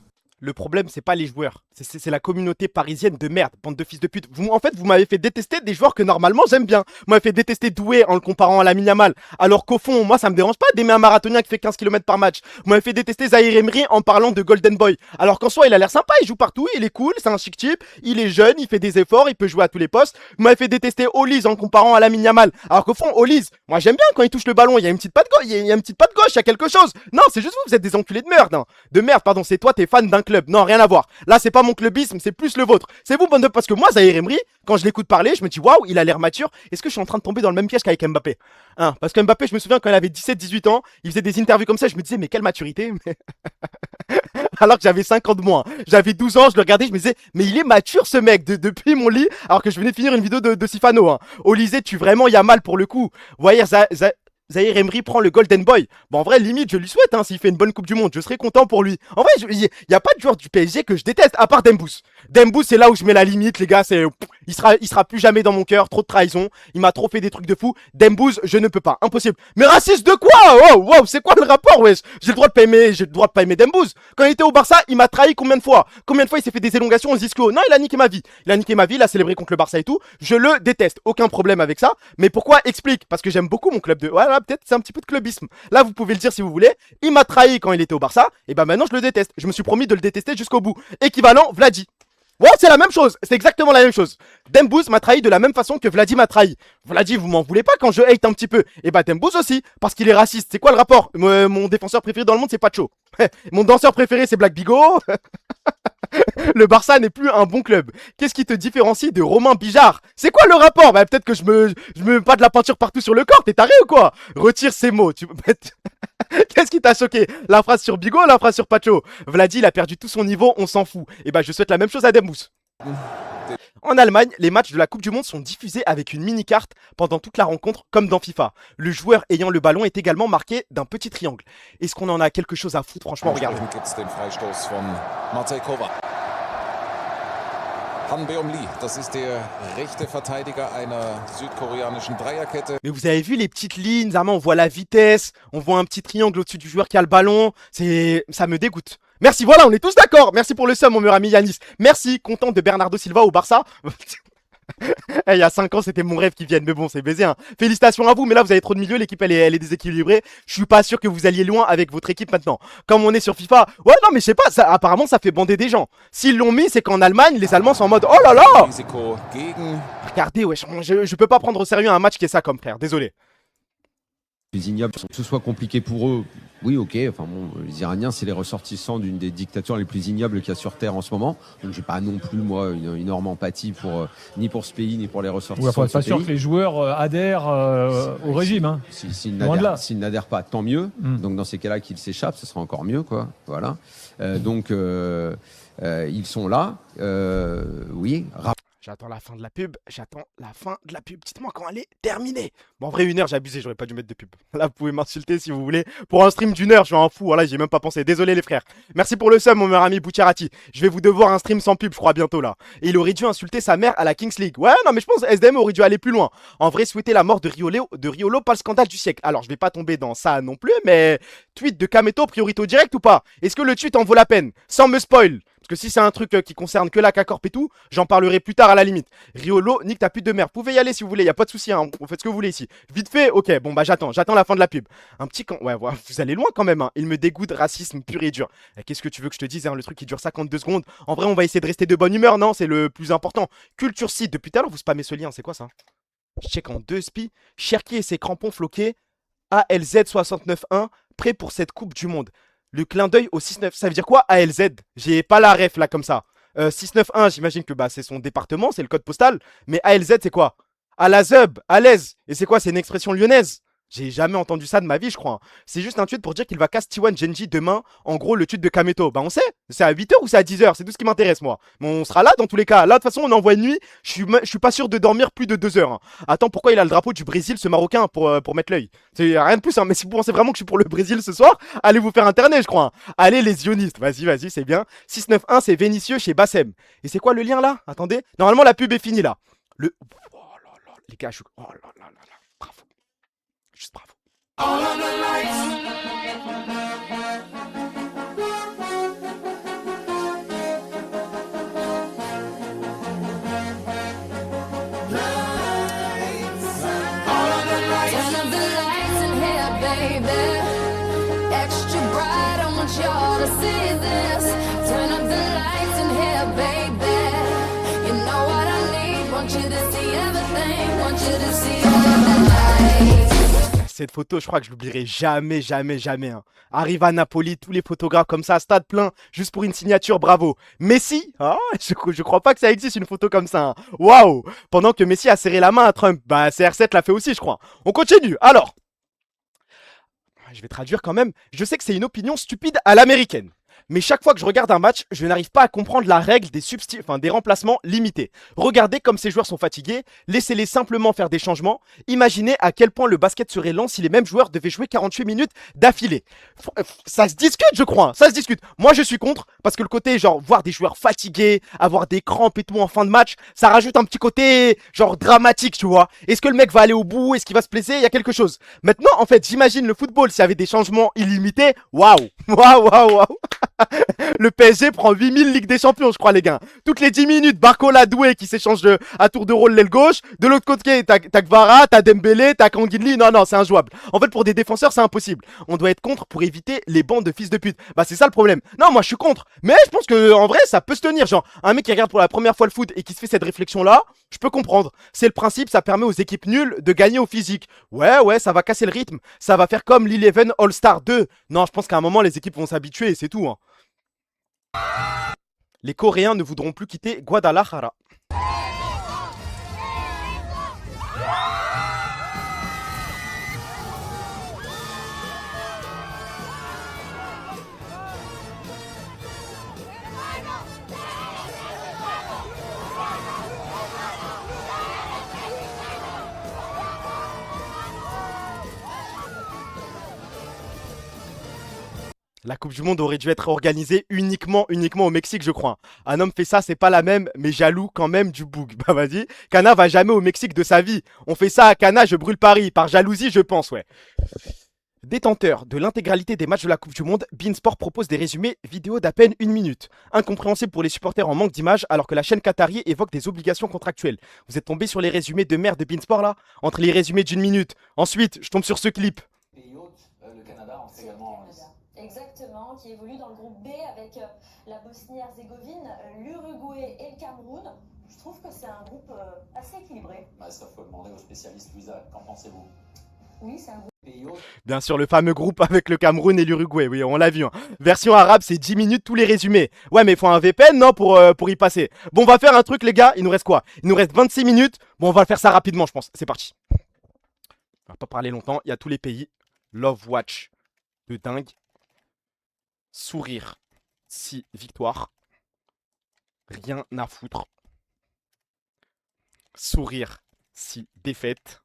Le problème, c'est pas les joueurs, c'est la communauté parisienne de merde, bande de fils de pute. En fait, vous m'avez fait détester des joueurs que normalement j'aime bien. Vous m'avez fait détester Doué en le comparant à Lamine Yamal, alors qu'au fond, moi ça me dérange pas d'aimer un marathonien qui fait 15 km par match. Vous m'avez fait détester Zahir Emery en parlant de Golden Boy, alors qu'en soi il a l'air sympa, il joue partout, il est cool, c'est un chic type, il est jeune, il fait des efforts, il peut jouer à tous les postes. Vous m'avez fait détester Olise en le comparant à Lamine Yamal, alors qu'au fond, Olise, moi j'aime bien quand il touche le ballon, il y a une petite patte gauche, il y a une petite patte gauche, il y a quelque chose. Non, c'est juste vous êtes des enculés de merde, hein. De merde, pardon, c'est toi, t'es fan d'un club. Non, rien à voir. Là, c'est pas mon clubisme, c'est plus le vôtre. C'est vous, bande de... Parce que moi, Zahir Emery, quand je l'écoute parler, je me dis, waouh, il a l'air mature. Est-ce que je suis en train de tomber dans le même piège qu'avec Mbappé? Hein, parce que Mbappé, je me souviens quand il avait 17-18 ans, il faisait des interviews comme ça, je me disais, mais quelle maturité. Alors que j'avais 5 ans de moins. J'avais 12 ans, je le regardais, je me disais, mais il est mature ce mec, depuis mon lit, alors que je venais de finir une vidéo de Sifano. Hein. Olysée, tu vraiment, il y a mal pour le coup. Vous voyez, Zahir Emery prend le Golden Boy. Bon, en vrai, limite, je lui souhaite, hein, s'il fait une bonne Coupe du Monde, je serais content pour lui. En vrai, il y a pas de joueur du PSG que je déteste, à part Dembous. Dembous, c'est là où je mets la limite, les gars, il sera plus jamais dans mon cœur, trop de trahison, il m'a trop fait des trucs de fou. Dembous, je ne peux pas, impossible. Mais raciste de quoi? Wow, c'est quoi le rapport, wesh? J'ai le droit de pas aimer Dembous. Quand il était au Barça, il m'a trahi combien de fois? Combien de fois il s'est fait des élongations au Zisco? Non, il a niqué ma vie. Il a célébré contre le Barça et tout. Je le déteste, aucun problème avec ça. Mais pourquoi? Explique. Parce que j'aime beaucoup mon club de... Voilà, peut-être c'est un petit peu de clubisme. Là, vous pouvez le dire si vous voulez. Il m'a trahi quand il était au Barça. Et ben maintenant, je le déteste. Je me suis promis de le détester jusqu'au bout. Équivalent, Vladi. Ouais, c'est la même chose, c'est exactement la même chose. Dembous m'a trahi de la même façon que Vladi m'a trahi. Vladi, vous m'en voulez pas quand je hate un petit peu. Et bah Dembous aussi, parce qu'il est raciste. C'est quoi le rapport? Mon défenseur préféré dans le monde, c'est Pacho. Mon danseur préféré, c'est Black Bigot. Le Barça n'est plus un bon club. Qu'est-ce qui te différencie de Romain Bijard? C'est quoi le rapport? Bah peut-être que je me mets pas de la peinture partout sur le corps, t'es taré ou quoi? Retire ces mots, tu peux mettre... Qu'est-ce qui t'a choqué? La phrase sur Bigot ou la phrase sur Pacho? Vladi, il a perdu tout son niveau, on s'en fout. Et bah je souhaite la même chose à Dembous. En Allemagne, les matchs de la Coupe du Monde sont diffusés avec une mini-carte pendant toute la rencontre, comme dans FIFA. Le joueur ayant le ballon est également marqué d'un petit triangle. Est-ce qu'on en a quelque chose à foutre? Franchement, regarde. Han Beom-Lee, das ist der rechte Verteidiger einer südkoreanischen Dreierkette. Mais vous avez vu les petites lignes, Zama, on voit la vitesse, on voit un petit triangle au-dessus du joueur qui a le ballon. Ça me dégoûte. Merci, voilà, on est tous d'accord. Merci pour le sum, mon meilleur ami Yanis. Merci, content de Bernardo Silva au Barça. Il y a 5 ans, c'était mon rêve qu'il vienne, mais bon, c'est baisé. Hein. Félicitations à vous, mais là, vous avez trop de milieu, l'équipe, elle est déséquilibrée. Je suis pas sûr que vous alliez loin avec votre équipe maintenant. Comme on est sur FIFA, ouais, non, mais je sais pas, ça, apparemment, ça fait bander des gens. S'ils l'ont mis, c'est qu'en Allemagne, les Allemands sont en mode, oh là là. Risiko gegen. Regardez, wesh, je peux pas prendre au sérieux un match qui est ça comme frère, désolé. Les ignobles, que ce soit compliqué pour eux, oui, ok. Enfin bon, les Iraniens, c'est les ressortissants d'une des dictatures les plus ignobles qu'il y a sur Terre en ce moment. Donc j'ai pas non plus, moi, une énorme empathie pour ni pour ce pays, ni pour les ressortissants Ouais, faut de être ce pas sûr pays. que les joueurs adhèrent au régime. Hein. S'ils Loin de là. n'adhèrent pas, tant mieux. Donc dans ces cas-là, qu'ils s'échappent, ce sera encore mieux, quoi. Voilà. Donc ils sont là. Oui. J'attends la fin de la pub, Dites-moi quand elle est terminée. Bon, en vrai, 1 heure, j'ai abusé, j'aurais pas dû mettre de pub. Là, vous pouvez m'insulter si vous voulez. Pour un stream d'1 heure, je suis un fou. Voilà, j'y ai même pas pensé. Désolé, les frères. Merci pour le sum, mon meilleur ami Boucharati. Je vais vous devoir un stream sans pub, je crois, bientôt là. Et il aurait dû insulter sa mère à la Kings League. Ouais, non, mais je pense SDM aurait dû aller plus loin. En vrai, souhaiter la mort de Riolo, pas le scandale du siècle. Alors, je vais pas tomber dans ça non plus, mais tweet de Kameto, priorité au direct ou pas? Est-ce que le tweet en vaut la peine? Sans me spoil. Parce que si c'est un truc qui concerne que la K-Corp et tout, j'en parlerai plus tard à la limite. Riolo, nique ta pute de merde. Vous pouvez y aller si vous voulez, y a pas de souci, hein. Vous faites ce que vous voulez ici. Vite fait, ok, bon bah j'attends la fin de la pub. Un petit camp, ouais, vous allez loin quand même, hein. Il me dégoûte, racisme pur et dur. Qu'est-ce que tu veux que je te dise, hein, le truc qui dure 52 secondes. En vrai, on va essayer de rester de bonne humeur, non? C'est le plus important. Culture site, depuis tout à l'heure, vous spammez ce lien, c'est quoi ça? Je check en 2 spi. Cherki et ses crampons floqués. ALZ 69.1, prêt pour cette Coupe du Monde. Le clin d'œil au 6-9, ça veut dire quoi ALZ? J'ai pas la ref là comme ça. 691, j'imagine que bah, c'est son département, c'est le code postal. Mais ALZ, c'est quoi? À la Zub, à l'aise. Et c'est quoi? C'est une expression lyonnaise. J'ai jamais entendu ça de ma vie, je crois. C'est juste un tweet pour dire qu'il va casse T1 Genji demain. En gros, le tweet de Kameto. Bah, on sait. C'est à 8h ou c'est à 10h? C'est tout ce qui m'intéresse, moi. Mais on sera là dans tous les cas. Là, de toute façon, on envoie une nuit. Je suis pas sûr de dormir plus de 2 heures. Hein. Attends, pourquoi il a le drapeau du Brésil, ce Marocain, pour mettre l'œil? C'est rien de plus, hein. Mais si vous pensez vraiment que je suis pour le Brésil ce soir, allez vous faire internet, je crois. Hein. Allez, les sionistes. Vas-y, c'est bien. 691, c'est Vénitieux chez Bassem. Et c'est quoi le lien là? Attendez. Normalement, la pub est finie là. Oh là là. Les gars, oh là là là. Bravo. Juste bravo. All of the lights. Turn up the lights in here, baby. Extra bright, I want y'all to see this. Turn up the lights in here, baby. You know what I need. Want you to see everything. Want you to see all of the lights. Cette photo, je crois que je l'oublierai jamais. Hein. Arrive à Napoli, tous les photographes comme ça, stade plein, juste pour une signature, bravo. Messi, hein, je crois pas que ça existe une photo comme ça. Hein. Waouh. Pendant que Messi a serré la main à Trump, bah CR7 l'a fait aussi, je crois. On continue. Alors, je vais traduire quand même. Je sais que c'est une opinion stupide à l'américaine. Mais chaque fois que je regarde un match, je n'arrive pas à comprendre la règle des remplacements limités. Regardez comme ces joueurs sont fatigués, laissez-les simplement faire des changements. Imaginez à quel point le basket serait lent si les mêmes joueurs devaient jouer 48 minutes d'affilée. Ça se discute, je crois, hein. Ça se discute. Moi, je suis contre, parce que le côté, genre, voir des joueurs fatigués, avoir des crampes et tout en fin de match, ça rajoute un petit côté, genre, dramatique, tu vois. Est-ce que le mec va aller au bout? Est-ce qu'il va se blesser? Il y a quelque chose. Maintenant, en fait, j'imagine le football, s'il y avait des changements illimités, waouh. Le PSG prend 8000 Ligue des Champions, je crois, les gars. Toutes les 10 minutes, Barcola, Doué qui s'échange à tour de rôle l'aile gauche. De l'autre côté, t'as Kvara, t'as Dembélé, t'as Kangin. Non, c'est injouable. En fait, pour des défenseurs, c'est impossible. On doit être contre pour éviter les bandes de fils de pute. Bah, c'est ça le problème. Non, moi, je suis contre. Mais je pense que en vrai, ça peut se tenir. Genre, un mec qui regarde pour la première fois le foot et qui se fait cette réflexion-là, je peux comprendre. C'est le principe, ça permet aux équipes nulles de gagner au physique. Ouais, ça va casser le rythme. Ça va faire comme l'Eleven All-Star 2. Non, je pense qu'à un moment, les équipes vont s'habituer et c'est tout, hein. Les Coréens ne voudront plus quitter Guadalajara. La Coupe du Monde aurait dû être organisée uniquement au Mexique, je crois. Un homme fait ça, c'est pas la même, mais jaloux quand même du boug. Bah vas-y. Kana va jamais au Mexique de sa vie. On fait ça à Kana, je brûle Paris. Par jalousie, je pense, ouais. Détenteur de l'intégralité des matchs de la Coupe du Monde, beIN Sport propose des résumés vidéo d'à peine 1 minute. Incompréhensible pour les supporters en manque d'images alors que la chaîne Qatari évoque des obligations contractuelles. Vous êtes tombé sur les résumés de merde de beIN Sport là? Entre les résumés d'1 minute. Ensuite, je tombe sur ce clip. Pays hôte, le Canada en fait également. Exactement, qui évolue dans le groupe B avec la Bosnie-Herzégovine, l'Uruguay et le Cameroun. Je trouve que c'est un groupe assez équilibré. Bah, ça faut demander aux spécialistes, Louisa, qu'en pensez-vous? Oui, c'est un groupe. Bien sûr, le fameux groupe avec le Cameroun et l'Uruguay, oui, on l'a vu. Hein. Version arabe, c'est 10 minutes tous les résumés. Ouais, mais il faut un VPN, non, pour y passer. Bon, on va faire un truc, les gars. Il nous reste quoi? Il nous reste 26 minutes. Bon, on va le faire ça rapidement, je pense. C'est parti. On va pas parler longtemps. Il y a tous les pays. Love Watch de dingue. Sourire si victoire. Rien à foutre. Sourire si défaite.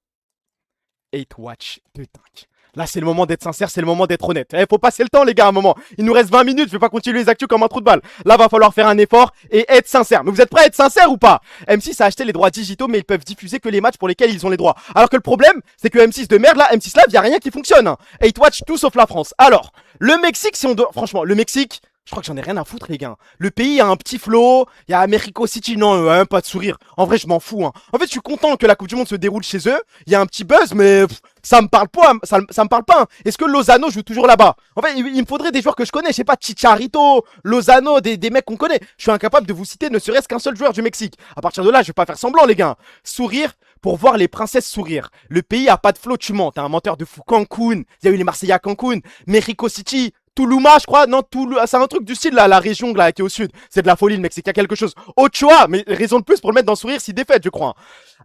Hate Watch de dingue. Là, c'est le moment d'être sincère, c'est le moment d'être honnête. Faut passer le temps, les gars, à un moment. Il nous reste 20 minutes, je vais pas continuer les actus comme un trou de balle. Là, va falloir faire un effort et être sincère. Mais vous êtes prêts à être sincère ou pas? M6 a acheté les droits digitaux, mais ils peuvent diffuser que les matchs pour lesquels ils ont les droits. Alors que le problème, c'est que M6 de merde, là, M6 Live, y a rien qui fonctionne. Hein. Hate Watch, tout sauf la France. Alors, le Mexique, si on doit... Franchement, le Mexique... Je crois que j'en ai rien à foutre, les gars. Le pays a un petit flow. Il y a Mexico City. Non, même pas de sourire. En vrai, je m'en fous. Hein. En fait, je suis content que la Coupe du Monde se déroule chez eux. Il y a un petit buzz, mais ça me parle pas. Ça me parle pas. Hein. Est-ce que Lozano joue toujours là-bas? En fait, il me faudrait des joueurs que je connais. Je sais pas, Chicharito, Lozano, des mecs qu'on connaît. Je suis incapable de vous citer ne serait-ce qu'un seul joueur du Mexique. À partir de là, je vais pas faire semblant, les gars. Sourire pour voir les princesses sourire. Le pays a pas de flow, tu mens. T'es un menteur de fou. Cancun. Il y a eu les Marseillais à Cancun. Mexico City. Toulouma, je crois, non, c'est un truc du style, là, la région là, qui est au sud. C'est de la folie, le Mexique, il y a quelque chose. Ochoa, mais raison de plus pour le mettre dans sourire si défaite, je crois.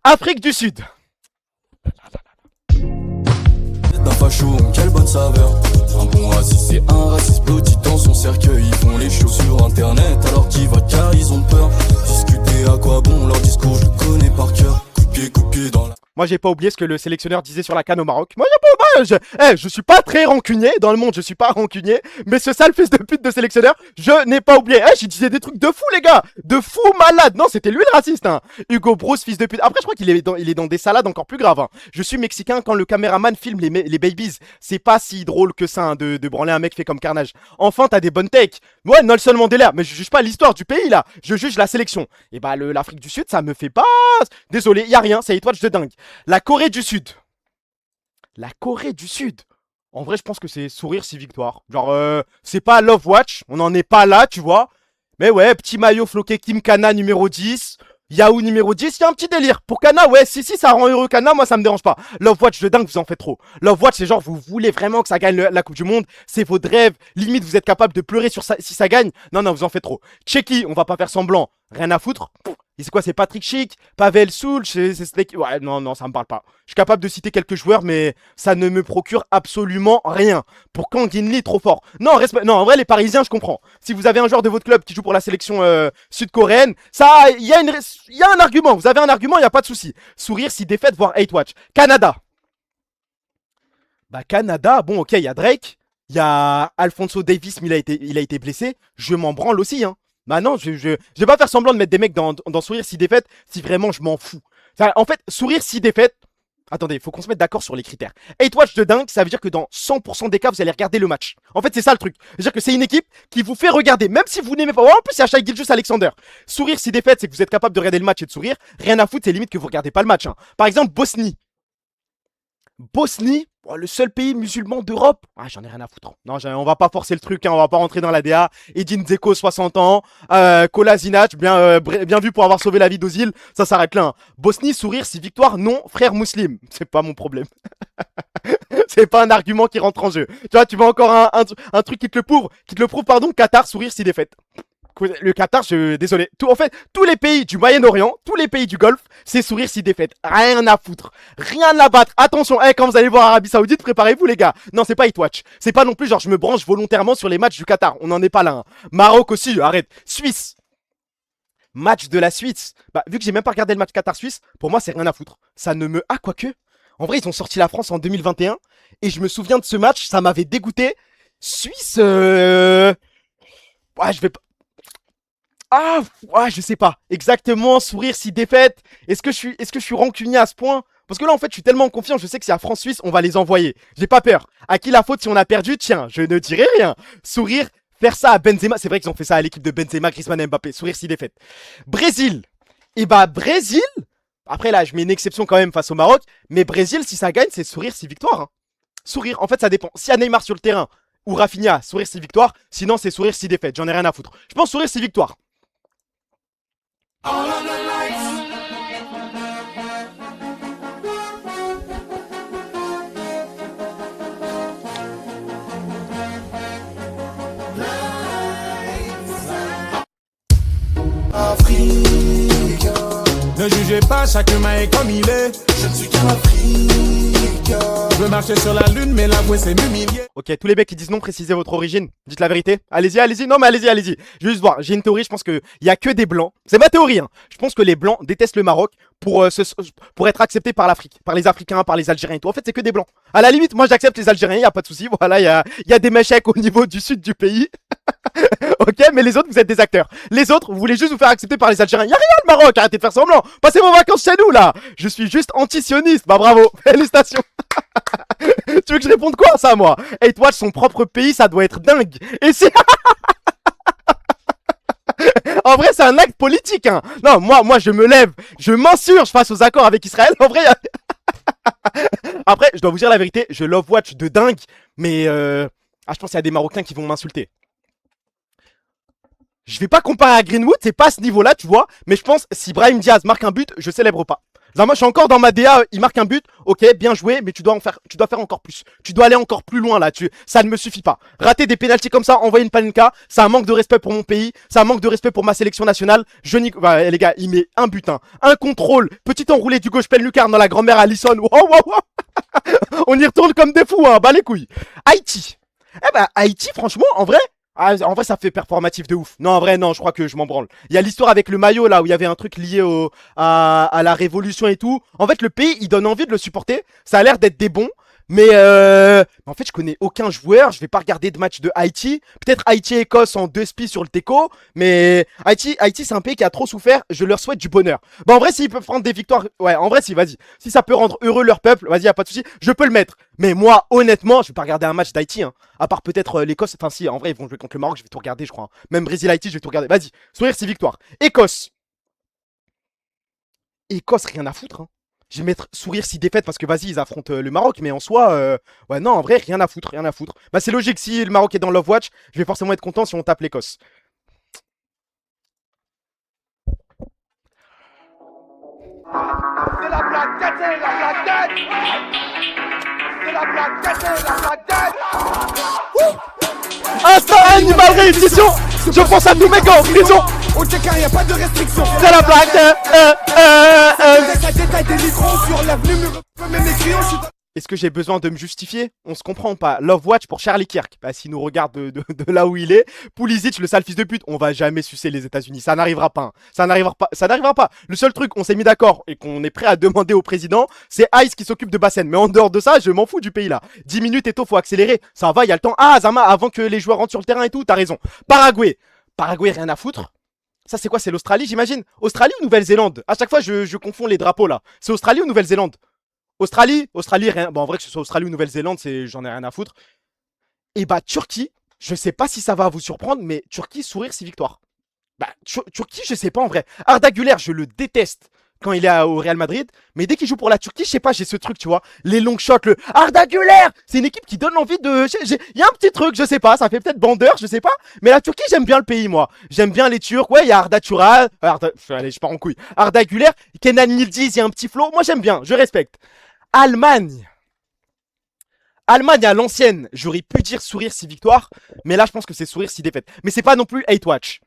Afrique du Sud. D'un facho, quelle bonne saveur. Un bon raciste, c'est un raciste blotti dans son cercueil. Ils font les shows sur internet alors qu'ils votent car ils ont peur. Discuter à quoi bon, leur discours je le connais par cœur. Coup de pied dans la... Moi, j'ai pas oublié ce que le sélectionneur disait sur la CAN au Maroc. Moi, je suis pas très rancunier. Dans le monde, je suis pas rancunier. Mais ce sale fils de pute de sélectionneur, je n'ai pas oublié. Je disais des trucs de fou, les gars. De fou malade. Non, c'était lui le raciste. Hein. Hugo Bruce, fils de pute. Après, je crois qu'il est dans des salades encore plus graves. Hein. Je suis mexicain quand le caméraman filme les babies. C'est pas si drôle que ça, hein, de branler un mec fait comme Carnage. Enfin, t'as des bonnes takes. Ouais, Nelson Mandela. Mais je juge pas l'histoire du pays, là. Je juge la sélection. Et bah, l'Afrique du Sud, ça me fait pas... Désolé, y a rien. C'est étoile de dingue. La Corée du Sud. La Corée du Sud. En vrai, je pense que c'est sourire si victoire. Genre, c'est pas Love Watch. On n'en est pas là, tu vois. Mais ouais, petit maillot floqué Kim Kana numéro 10. Yahoo numéro 10. Il y a un petit délire. Pour Kana, ouais, si, ça rend heureux Kana. Moi, ça me dérange pas. Love Watch de dingue, vous en faites trop. Love Watch, c'est genre, vous voulez vraiment que ça gagne la Coupe du Monde. C'est votre rêve. Limite, vous êtes capable de pleurer si ça gagne. Non, vous en faites trop. Tchéquie, on va pas faire semblant. Rien à foutre. Et c'est quoi? C'est Patrick Schick, Pavel Soul, ouais, non, ça me parle pas. Je suis capable de citer quelques joueurs, mais ça ne me procure absolument rien. Pour Kang In Lee, trop fort. Non, non, en vrai, les Parisiens, je comprends. Si vous avez un joueur de votre club qui joue pour la sélection sud-coréenne, ça, il y a un argument. Vous avez un argument, il y a pas de souci. Sourire si défaite, voire hate watch. Canada. Bah, Canada, bon, ok, il y a Drake. Il y a Alphonso Davies, mais il a été blessé. Je m'en branle aussi, hein. Bah non, je vais pas faire semblant de mettre des mecs dans sourire si défaite si vraiment je m'en fous. En fait, sourire si défaite. Attendez, il faut qu'on se mette d'accord sur les critères. Hate Watch de dingue, ça veut dire que dans 100% des cas, vous allez regarder le match. En fait, c'est ça le truc. C'est-à-dire que c'est une équipe qui vous fait regarder, même si vous n'aimez pas. Oh, en plus, c'est Shai Gilgeous-Alexander. Sourire si défaite, c'est que vous êtes capable de regarder le match et de sourire. Rien à foutre, c'est limite que vous regardez pas le match. Hein. Par exemple, Bosnie. Oh, le seul pays musulman d'Europe. Ah, j'en ai rien à foutre. Non, on va pas forcer le truc, hein, on va pas rentrer dans la DA. Edin Dzeko, 60 ans. Kolasinac, bien vu pour avoir sauvé la vie d'Ozil. Ça s'arrête là. Hein. Bosnie, sourire si victoire, non, frère musulman. C'est pas mon problème. C'est pas un argument qui rentre en jeu. Tu vois, tu vois encore un truc qui te le prouve, pardon. Qatar, sourire si défaite. Le Qatar, désolé. En fait, tous les pays du Moyen-Orient, tous les pays du Golfe, c'est sourire si défaite. Rien à foutre. Rien à battre. Attention, quand vous allez voir Arabie Saoudite, préparez-vous, les gars. Non, c'est pas Hate Watch. C'est pas non plus genre je me branche volontairement sur les matchs du Qatar. On n'en est pas là. Hein. Maroc aussi, arrête. Suisse. Match de la Suisse. Bah, vu que j'ai même pas regardé le match Qatar-Suisse, pour moi, c'est rien à foutre. Ça ne me... Ah, quoique. En vrai, ils ont sorti la France en 2021. Et je me souviens de ce match, ça m'avait dégoûté. Suisse, ouais, je vais pas. Ah, ouais, je sais pas. Exactement, sourire si défaite. Est-ce que je suis rancunier à ce point? Parce que là, en fait, je suis tellement confiant, je sais que si à France-Suisse, on va les envoyer. J'ai pas peur. À qui la faute si on a perdu? Tiens, je ne dirai rien. Sourire, faire ça à Benzema. C'est vrai qu'ils ont fait ça à l'équipe de Benzema, Griezmann et Mbappé. Sourire si défaite. Brésil. Et bah, Brésil. Après, là, je mets une exception quand même face au Maroc. Mais Brésil, si ça gagne, c'est sourire si victoire, hein. Sourire, en fait, ça dépend. S'il y a Neymar sur le terrain ou Rafinha, sourire si victoire. Sinon, c'est sourire si défaite. J'en ai rien à foutre. Je pense sourire si victoire. Ne jugez pas, chaque humain est comme il est. Je ne suis qu'un Africain. Je veux marcher sur la lune, mais l'avouer c'est m'humilier. Ok, tous les mecs qui disent non, précisez votre origine. Dites la vérité. Allez-y, allez-y. Non, mais allez-y, allez-y. Je vais juste voir. J'ai une théorie. Je pense qu'il y a que des blancs. C'est ma théorie, hein. Je pense que les blancs détestent le Maroc pour être acceptés par l'Afrique, par les Africains, par les Algériens et tout. En fait, c'est que des blancs. À la limite, moi, j'accepte les Algériens. Y a pas de souci. Voilà, il y a des mecs au niveau du sud du pays. Ok, mais les autres, vous êtes des acteurs. Les autres, vous voulez juste vous faire accepter par les Algériens. Y'a rien le Maroc, arrêtez de faire semblant. Passez vos vacances chez nous, là. Je suis juste anti-sioniste. Bah bravo, félicitations. Tu veux que je réponde quoi à ça, moi? Hey, toi, son propre pays, ça doit être dingue. Et c'est... En vrai, c'est un acte politique, hein. Non, moi, je me lève, je m'insurge face aux accords avec Israël. En vrai... Après, je dois vous dire la vérité, je love watch de dingue. Mais, je pense qu'il y a des Marocains qui vont m'insulter. Je vais pas comparer à Greenwood, c'est pas à ce niveau-là, tu vois. Mais je pense, si Brahim Diaz marque un but, je célèbre pas. Genre, moi, je suis encore dans ma DA, il marque un but, ok, bien joué, mais tu dois faire encore plus. Tu dois aller encore plus loin, là, ça ne me suffit pas. Rater des pénaltys comme ça, envoyer une panenka, c'est un manque de respect pour mon pays, c'est un manque de respect pour ma sélection nationale. Bah, les gars, il met un but, hein. Un contrôle, petit enroulé du gauche pleine lucarne dans la grand-mère Allison. Wow, wow, wow. On y retourne comme des fous, hein, bah les couilles. Haïti. Eh ben, Haïti, franchement, en vrai, ça fait performatif de ouf. Non, en vrai, non, je crois que je m'en branle. Il y a l'histoire avec le maillot, là, où il y avait un truc lié à la révolution et tout. En fait, le pays, il donne envie de le supporter. Ça a l'air d'être des bons. Mais en fait, je connais aucun joueur. Je vais pas regarder de match de Haïti. Peut-être Haïti-Écosse en 2 spi sur le Teco. Mais Haïti, c'est un pays qui a trop souffert. Je leur souhaite du bonheur. Bah, en vrai, s'ils peuvent prendre des victoires. Ouais, en vrai, si, vas-y. Si ça peut rendre heureux leur peuple, vas-y, y a pas de souci. Je peux le mettre. Mais moi, honnêtement, je vais pas regarder un match d'Haïti, hein. À part peut-être l'Écosse. Enfin, si, en vrai, ils vont jouer contre le Maroc. Je vais tout regarder, je crois, hein. Même Brésil-Haïti, je vais tout regarder. Vas-y. Sourire, c'est victoire. Écosse. Écosse, rien à foutre, hein. Je vais mettre sourire si défaite parce que vas-y, ils affrontent le Maroc, mais en soi, ouais, non, en vrai, rien à foutre, rien à foutre. Bah, c'est logique, si le Maroc est dans Love Watch, je vais forcément être content si on tape l'Écosse. C'est la blague tête, la blague tête. C'est la blague tête, la blague tête. Instant animal réédition. Je pense à tous mes gars en prison. Au check-in, y'a pas de restriction. C'est la blague Ça détaille des micros sur l'avenue, même les crayons, je suis... Est-ce que j'ai besoin de me justifier? On se comprend pas. Love Watch pour Charlie Kirk. Bah, s'il nous regarde de là où il est. Pulisic, le sale fils de pute. On va jamais sucer les États-Unis. Ça n'arrivera pas, hein. Ça n'arrivera pas. Ça n'arrivera pas. Le seul truc, on s'est mis d'accord et qu'on est prêt à demander au président, c'est Ice qui s'occupe de Bassen. Mais en dehors de ça, je m'en fous du pays là. 10 minutes et tout, faut accélérer. Ça va, il y a le temps. Ah, Zama, avant que les joueurs rentrent sur le terrain et tout, t'as raison. Paraguay. Paraguay, rien à foutre. Ça, c'est quoi? C'est l'Australie, j'imagine? Australie ou Nouvelle-Zélande? À chaque fois, je confonds les drapeaux là. C'est Australie ou Nouvelle-Zélande? Australie, rien. Bon, en vrai, que ce soit Australie ou Nouvelle-Zélande, j'en ai rien à foutre. Et bah, Turquie, je sais pas si ça va vous surprendre, mais Turquie, sourire, c'est victoire. Bah, Turquie, je sais pas en vrai. Arda Güler, je le déteste quand il est au Real Madrid, mais dès qu'il joue pour la Turquie, je sais pas, j'ai ce truc, tu vois. Les long shots, le Arda Güler, c'est une équipe qui donne envie de. Il y a un petit truc, je sais pas, ça fait peut-être bandeur, je sais pas. Mais la Turquie, j'aime bien le pays, moi. J'aime bien les Turcs. Ouais, il y a Arda Turan. Allez, je pars en couille. Arda Güler, Kenan Yildiz, il y a un petit flow. Moi, j'aime bien, je respecte. Allemagne. Allemagne à l'ancienne, j'aurais pu dire sourire si victoire, mais là je pense que c'est sourire si défaite. Mais c'est pas non plus hate watch.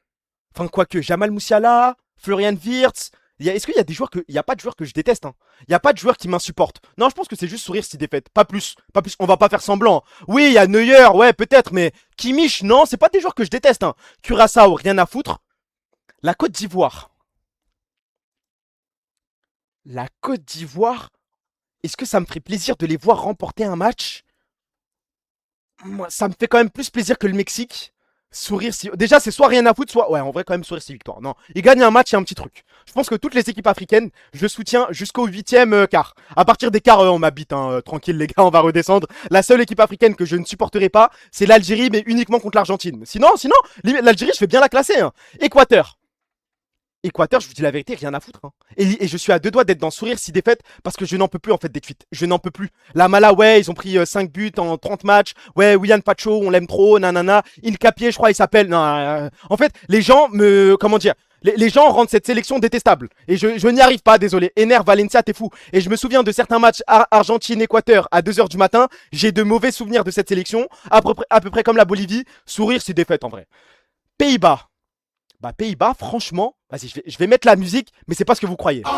Enfin quoique, Jamal Musiala, Florian Wirtz, est-ce qu'il y a des joueurs que... Il n'y a pas de joueurs que je déteste, hein. Il n'y a pas de joueurs qui m'insupportent. Non, je pense que c'est juste sourire si défaite. Pas plus. Pas plus. On va pas faire semblant. Oui, il y a Neuer, ouais, peut-être, mais Kimmich, non, c'est pas des joueurs que je déteste, hein. Curaçao, rien à foutre. La Côte d'Ivoire. La Côte d'Ivoire. Est-ce que ça me ferait plaisir de les voir remporter un match? Moi, ça me fait quand même plus plaisir que le Mexique. Sourire si. Déjà, c'est soit rien à foutre, soit. Ouais, en vrai, quand même, sourire si victoire. Non, ils gagnent un match, il y a un petit truc. Je pense que toutes les équipes africaines, je soutiens jusqu'au 8e quart. À partir des quarts, on m'habite, hein. Tranquille, les gars, on va redescendre. La seule équipe africaine que je ne supporterai pas, c'est l'Algérie, mais uniquement contre l'Argentine. Sinon, l'Algérie, je vais bien la classer. Hein. Équateur, je vous dis la vérité, rien à foutre. Hein. Et je suis à deux doigts d'être dans sourire si défaite parce que je n'en peux plus en fait des tweets. Je n'en peux plus. La Mala, ouais, ils ont pris 5 buts en 30 matchs. Ouais, William Pacho, on l'aime trop, nanana. Il Capier, je crois, il s'appelle. Non, en fait, les gens me. Comment dire les gens rendent cette sélection détestable. Et je n'y arrive pas, désolé. Ener, Valencia, t'es fou. Et je me souviens de certains matchs Argentine-Équateur à 2h du matin. J'ai de mauvais souvenirs de cette sélection. À peu près comme la Bolivie. Sourire si défaite en vrai. Pays-Bas. Bah Pays-Bas, franchement, vas-y, je vais mettre la musique, mais c'est pas ce que vous croyez. Bah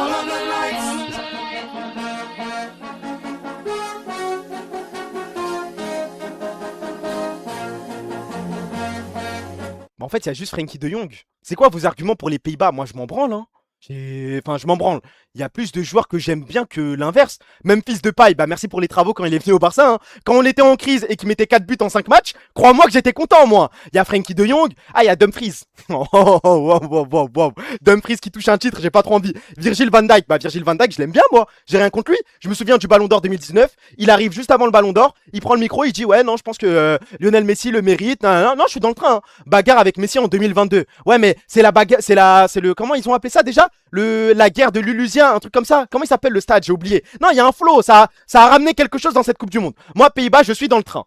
en fait, il y a juste Frenkie de Jong. C'est quoi vos arguments pour les Pays-Bas? Moi, je m'en branle, hein. Enfin, je m'en branle. Il y a plus de joueurs que j'aime bien que l'inverse. Même Fils de Paille, bah merci pour les travaux quand il est venu au Barça. Hein. Quand on était en crise et qu'il mettait 4 buts en 5 matchs, crois-moi que j'étais content, moi. Il y a Frenkie de Jong. Ah, il y a Dumfries. Wow. Dumfries qui touche un titre, j'ai pas trop envie. Virgil van Dijk. Bah, Virgil van Dijk, je l'aime bien, moi. J'ai rien contre lui. Je me souviens du Ballon d'Or 2019. Il arrive juste avant le Ballon d'Or. Il prend le micro, il dit ouais, non, je pense que Lionel Messi le mérite. Non, je suis dans le train. Hein. Bagarre avec Messi en 2022. Ouais, mais c'est la bagarre, c'est le comment ils ont appelé ça déjà? La guerre de l'Ulusien, un truc comme ça. Comment il s'appelle le stade? J'ai oublié. Non, il y a un flow. Ça a ramené quelque chose dans cette Coupe du Monde. Moi, Pays-Bas, je suis dans le train.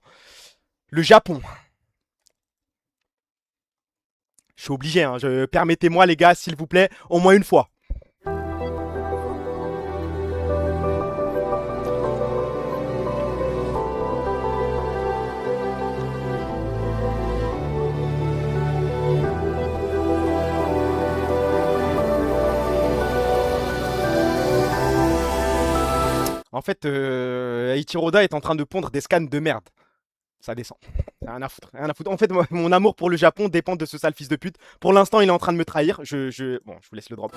Le Japon. Je suis obligé. Hein. Permettez-moi, les gars, s'il vous plaît, au moins une fois. En fait, Ichiroda est en train de pondre des scans de merde. Ça descend. Rien à foutre. En fait, mon amour pour le Japon dépend de ce sale fils de pute. Pour l'instant, il est en train de me trahir. Bon, je vous laisse le drop.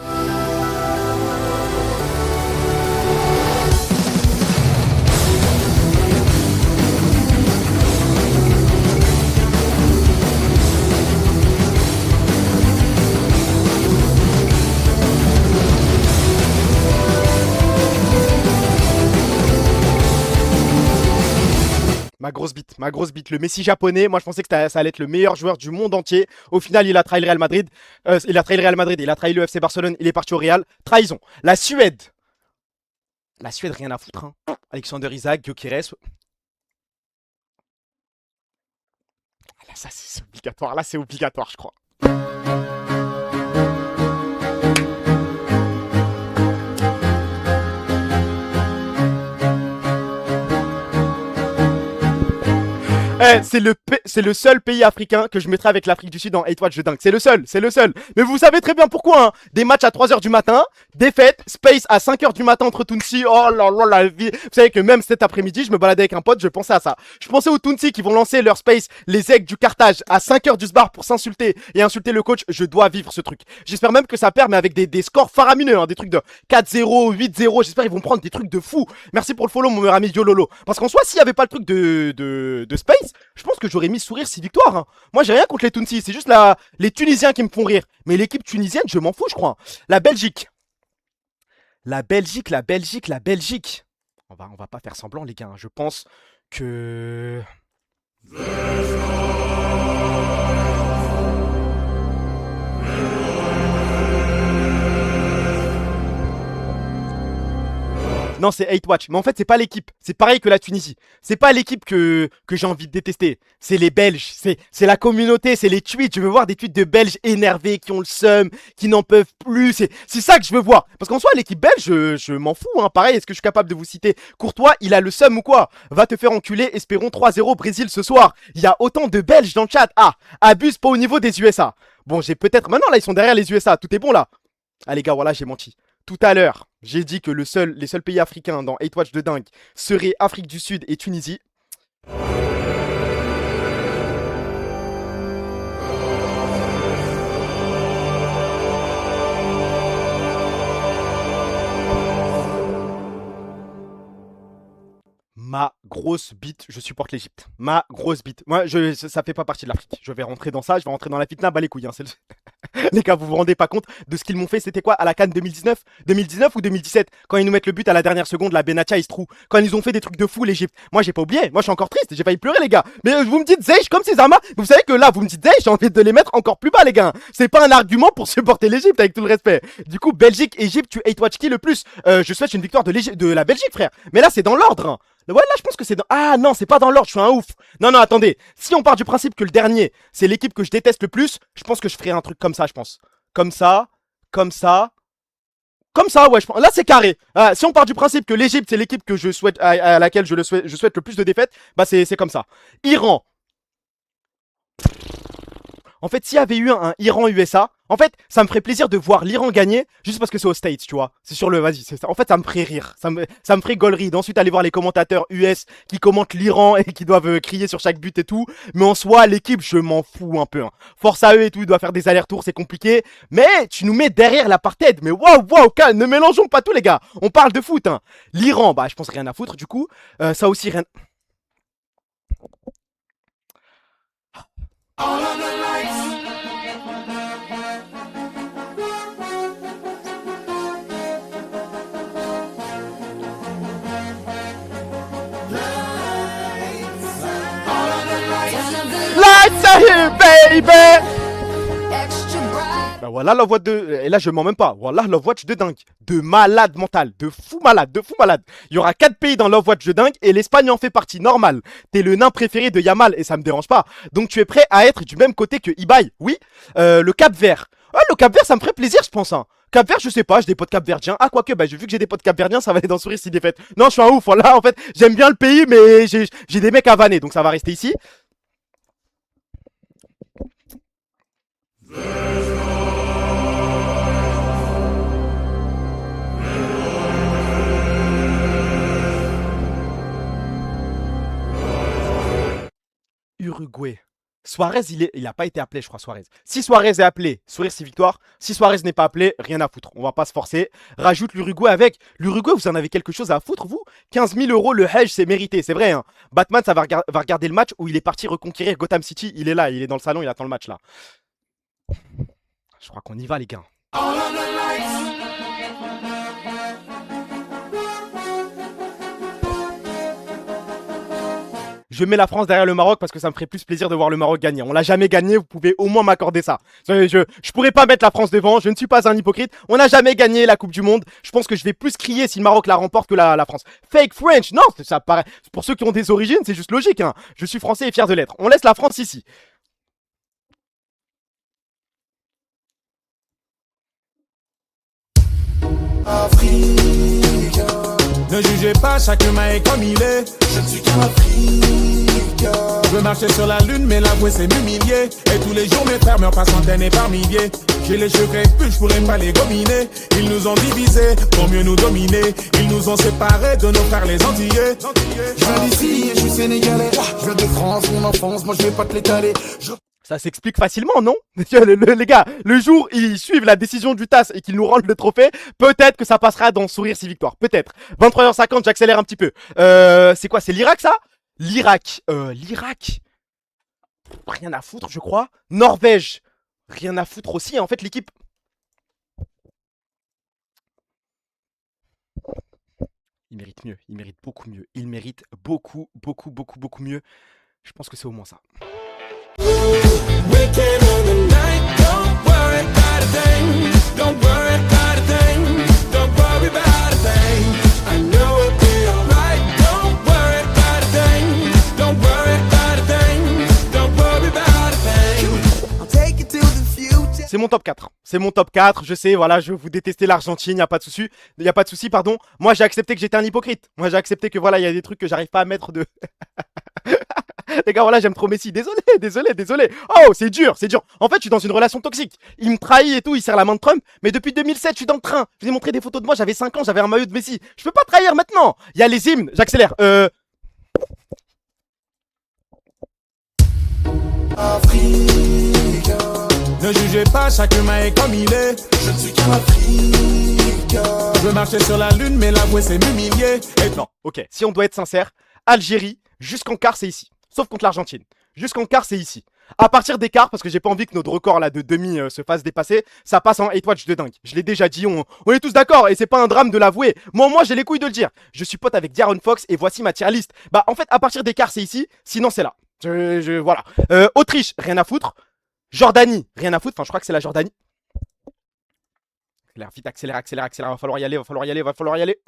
Ma grosse bite, le Messi japonais. Moi, je pensais que ça allait être le meilleur joueur du monde entier. Au final, il a trahi le Real Madrid. Il a trahi le FC Barcelone. Il est parti au Real. Trahison. La Suède, rien à foutre. Hein. Alexander Isak, Gyökeres. Là, ça, c'est obligatoire. Là, c'est obligatoire, je crois. C'est le seul pays africain que je mettrai avec l'Afrique du Sud en 8 watch de dingue. C'est le seul. Mais vous savez très bien pourquoi. Hein. Des matchs à 3h du matin, défaite, space à 5h du matin entre Tunsi. Oh là là, la vie. Vous savez que même cet après-midi, je me baladais avec un pote, je pensais à ça. Je pensais aux Tunsi qui vont lancer leur space, les aigles du Carthage, à 5h du sbar pour s'insulter et insulter le coach. Je dois vivre ce truc. J'espère même que ça perd, mais avec des scores faramineux, hein, des trucs de 4-0, 8-0. J'espère qu'ils vont prendre des trucs de fou. Merci pour le follow, mon meilleur ami Yololo. Parce qu'en soi, s'il n'y avait pas le truc de space, je pense que j'aurais mis sourire 6 victoires. Hein. Moi, j'ai rien contre les Tunsis. C'est juste les Tunisiens qui me font rire. Mais l'équipe tunisienne, je m'en fous, je crois. La Belgique. La Belgique. On va pas faire semblant, les gars. Hein. Je pense que... Non, c'est 8 watch. Mais en fait, c'est pas l'équipe. C'est pareil que la Tunisie. C'est pas l'équipe que j'ai envie de détester. C'est les Belges. C'est la communauté. C'est les tweets. Je veux voir des tweets de Belges énervés, qui ont le seum, qui n'en peuvent plus. C'est ça que je veux voir. Parce qu'en soi, l'équipe belge, je m'en fous. Hein. Pareil, est-ce que je suis capable de vous citer Courtois, il a le seum ou quoi? Va te faire enculer. Espérons 3-0 Brésil ce soir. Il y a autant de Belges dans le chat. Ah, abuse pas au niveau des USA. Bon, j'ai peut-être... Maintenant, là, ils sont derrière les USA. Tout est bon, là. Ah, les gars, voilà, j'ai menti. Tout à l'heure, j'ai dit que les seuls pays africains dans 8 watch de dingue seraient Afrique du Sud et Tunisie. Ma grosse bite, je supporte l'Égypte. Ma grosse bite. Moi, ça fait pas partie de l'Afrique. Je vais rentrer dans ça, je vais rentrer dans la fitna, bah les couilles. Hein, les gars, vous vous rendez pas compte de ce qu'ils m'ont fait? C'était quoi à la CAN 2019 ou 2017? Quand ils nous mettent le but à la dernière seconde, la Benatia, il se trouve. Quand ils ont fait des trucs de fou, l'Égypte. Moi, j'ai pas oublié. Moi, je suis encore triste. J'ai failli pleurer, les gars. Mais vous me dites Zeich comme Césarma. Vous savez que là, vous me dites Zeich, j'ai envie de les mettre encore plus bas, les gars. C'est pas un argument pour supporter l'Égypte, avec tout le respect. Du coup, Belgique, Égypte, tu hate watch qui le plus? Je souhaite une victoire de la Belgique, frère. Mais là, c'est dans l'ordre. Hein. Ouais, là, je pense que c'est dans... Ah non, c'est pas dans l'ordre, je suis un ouf. Non, attendez. Si on part du principe que le dernier, c'est l'équipe que je déteste le plus, je pense que je ferai un truc comme ça, je pense. Comme ça, ouais, je pense. Là, c'est carré. Si on part du principe que l'Égypte, c'est l'équipe que je souhaite, à laquelle je souhaite le plus de défaites, bah c'est comme ça. Iran. En fait, s'il y avait eu un Iran-USA, en fait, ça me ferait plaisir de voir l'Iran gagner juste parce que c'est aux States, tu vois. C'est sur le... Vas-y, c'est ça. En fait, ça me ferait rire. Ça me ferait gaulerie. D'ensuite, aller voir les commentateurs US qui commentent l'Iran et qui doivent crier sur chaque but et tout. Mais en soi, l'équipe, je m'en fous un peu. Hein. Force à eux et tout, ils doivent faire des allers-retours, c'est compliqué. Mais tu nous mets derrière l'apartheid. Mais waouh, calme, ne mélangeons pas tout, les gars. On parle de foot, hein. L'Iran, bah, je pense rien à foutre, du coup. Ça aussi, rien... All of the lights. Lights are here, baby! Bah voilà la voix de... Et là je mens même pas. Voilà Love Watch de dingue. De malade mental. De fou malade. Il y aura 4 pays dans Love Watch de dingue et l'Espagne en fait partie. Normal. T'es le nain préféré de Yamal et ça me dérange pas. Donc tu es prêt à être du même côté que Ibai. Oui. Le Cap Vert. Le Cap Vert ça me ferait plaisir je pense. Hein. Cap Vert je sais pas. J'ai des potes capverdiens. Ah quoique bah vu que j'ai des potes capverdiens ça va aller dans Sourire si défaite. Non je suis un ouf. Là en fait j'aime bien le pays mais j'ai des mecs à vanner. Donc ça va rester ici. Uruguay. Suarez, il a pas été appelé, je crois, Suarez. Si Suarez est appelé, Sourire c'est victoire. Si Suarez n'est pas appelé, rien à foutre. On va pas se forcer. Rajoute l'Uruguay avec. L'Uruguay, vous en avez quelque chose à foutre, vous? 15 000 € le hedge, c'est mérité, c'est vrai. Hein. Batman, ça va regarder le match où il est parti reconquérir Gotham City. Il est là, il est dans le salon, il attend le match là. Je crois qu'on y va, les gars. Je mets la France derrière le Maroc parce que ça me ferait plus plaisir de voir le Maroc gagner. On l'a jamais gagné, vous pouvez au moins m'accorder ça. Je pourrais pas mettre la France devant, je ne suis pas un hypocrite. On n'a jamais gagné la Coupe du Monde. Je pense que je vais plus crier si le Maroc la remporte que la France. Fake French, non, ça paraît. Pour ceux qui ont des origines, c'est juste logique. Hein. Je suis français et fier de l'être. On laisse la France ici. Africain. Ne jugez pas, chaque humain est comme il est. Je ne suis qu'un Africain. Je veux marcher sur la lune, mais l'avouer c'est m'humilier. Et tous les jours mes frères meurent par centaines et par milliers. J'ai les cheveux crépus, je pourrais pas les gominer. Ils nous ont divisés pour mieux nous dominer. Ils nous ont séparés de nos frères les Antillais. Je viens d'ici et je suis sénégalais. Je viens de France, mon enfance, moi je vais pas te l'étaler. Ça s'explique facilement, non? Les gars, le jour ils suivent la décision du TAS et qu'ils nous rendent le trophée, peut-être que ça passera dans Sourire si victoire. Peut-être. 23h50, j'accélère un petit peu. C'est quoi? C'est l'Irak, ça? L'Irak. Rien à foutre, je crois. Norvège. Rien à foutre aussi. En fait, l'équipe... Il mérite mieux. Il mérite beaucoup mieux. Il mérite beaucoup mieux. Je pense que c'est au moins ça. Weekend on the night, don't worry about a thing. Don't worry about a thing. Don't worry about a thing. I know it'll be alright. Don't worry about a thing. Don't worry about a thing. Don't worry about a thing. I'll take you to the future. C'est mon top 4. C'est mon top 4. Je sais, voilà, vous détestez l'Argentine, y a pas de souci. Y a pas de souci, pardon. Moi, j'ai accepté que j'étais un hypocrite. Moi, j'ai accepté que voilà, il y a des trucs que j'arrive pas à mettre de. Les gars, voilà, j'aime trop Messi. Désolé. Oh, c'est dur. En fait, je suis dans une relation toxique. Il me trahit et tout, il serre la main de Trump. Mais depuis 2007, je suis dans le train. Je vous ai montré des photos de moi, j'avais 5 ans, j'avais un maillot de Messi. Je peux pas trahir maintenant. Il y a les hymnes, j'accélère. Africain. Ne jugez pas, chaque humain est comme il est. Je ne suis qu'un Africain. Je veux marcher sur la lune, mais l'avouer c'est m'humilier. Non, ok, si on doit être sincère, Algérie, jusqu'en quart, c'est ici. Sauf contre l'Argentine. Jusqu'en quart, c'est ici. À partir des quarts, parce que j'ai pas envie que notre record là de demi se fasse dépasser, ça passe en 8 watch de dingue. Je l'ai déjà dit, on est tous d'accord et c'est pas un drame de l'avouer. Moi j'ai les couilles de le dire. Je suis pote avec Diaron Fox et voici ma tier list. Bah en fait, à partir des quarts, c'est ici, sinon c'est là. Voilà. Autriche, rien à foutre. Jordanie, rien à foutre. Enfin, je crois que c'est la Jordanie. Accélère, vite, accélère. Va falloir y aller.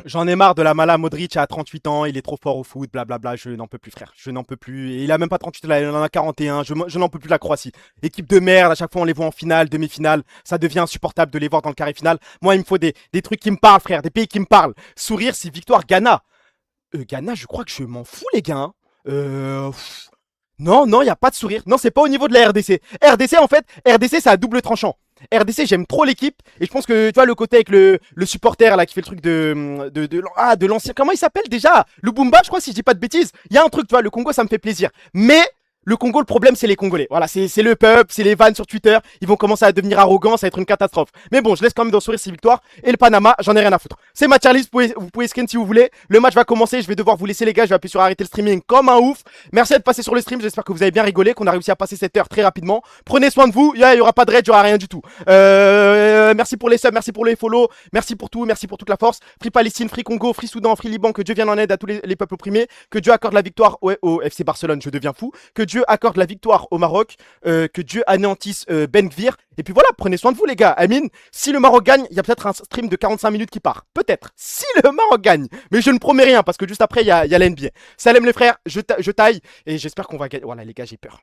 J'en ai marre de la mala Modric à 38 ans, il est trop fort au foot, blablabla, je n'en peux plus frère, je n'en peux plus. Et il a même pas 38 ans, il en a 41, je n'en peux plus de la Croatie. Équipe de merde, à chaque fois on les voit en finale, demi-finale, ça devient insupportable de les voir dans le carré final. Moi il me faut des trucs qui me parlent frère, des pays qui me parlent. Sourire si victoire Ghana. Ghana je crois que je m'en fous les gars. Non, il n'y a pas de sourire. Non, c'est pas au niveau de la RDC. RDC, en fait, RDC, c'est à double tranchant. RDC, j'aime trop l'équipe. Et je pense que, tu vois, le côté avec le supporter, là, qui fait le truc de l'ancien. Comment il s'appelle déjà? Le Boomba, je crois, si je dis pas de bêtises. Il y a un truc, tu vois, le Congo, ça me fait plaisir. Mais le Congo, le problème, c'est les Congolais. Voilà, c'est le peuple, c'est les vannes sur Twitter. Ils vont commencer à devenir arrogants, ça va être une catastrophe. Mais bon, je laisse quand même dans sourire ces victoires. Et le Panama, j'en ai rien à foutre. C'est ma tier list, vous pouvez scan si vous voulez. Le match va commencer, je vais devoir vous laisser les gars. Je vais appuyer sur arrêter le streaming comme un ouf. Merci d'être passé sur le stream, j'espère que vous avez bien rigolé, qu'on a réussi à passer cette heure très rapidement. Prenez soin de vous, il y aura pas de raid, il y aura rien du tout. Merci pour les subs, merci pour les follow, merci pour tout, merci pour toute la force. Free Palestine, Free Congo, Free Soudan, Free Liban, que Dieu vienne en aide à tous les peuples opprimés. Que Dieu accorde la victoire au FC Barcelone, je deviens fou. Que Dieu accorde la victoire au Maroc, que Dieu anéantisse Ben Gvir. Et puis voilà, prenez soin de vous les gars. Amine, si le Maroc gagne, il y a peut-être un stream de 45 minutes qui part. Peut-être, si le Maroc gagne. Mais je ne promets rien parce que juste après, il y a la NBA. Salam les frères, je taille et j'espère qu'on va gagner. Voilà les gars, j'ai peur.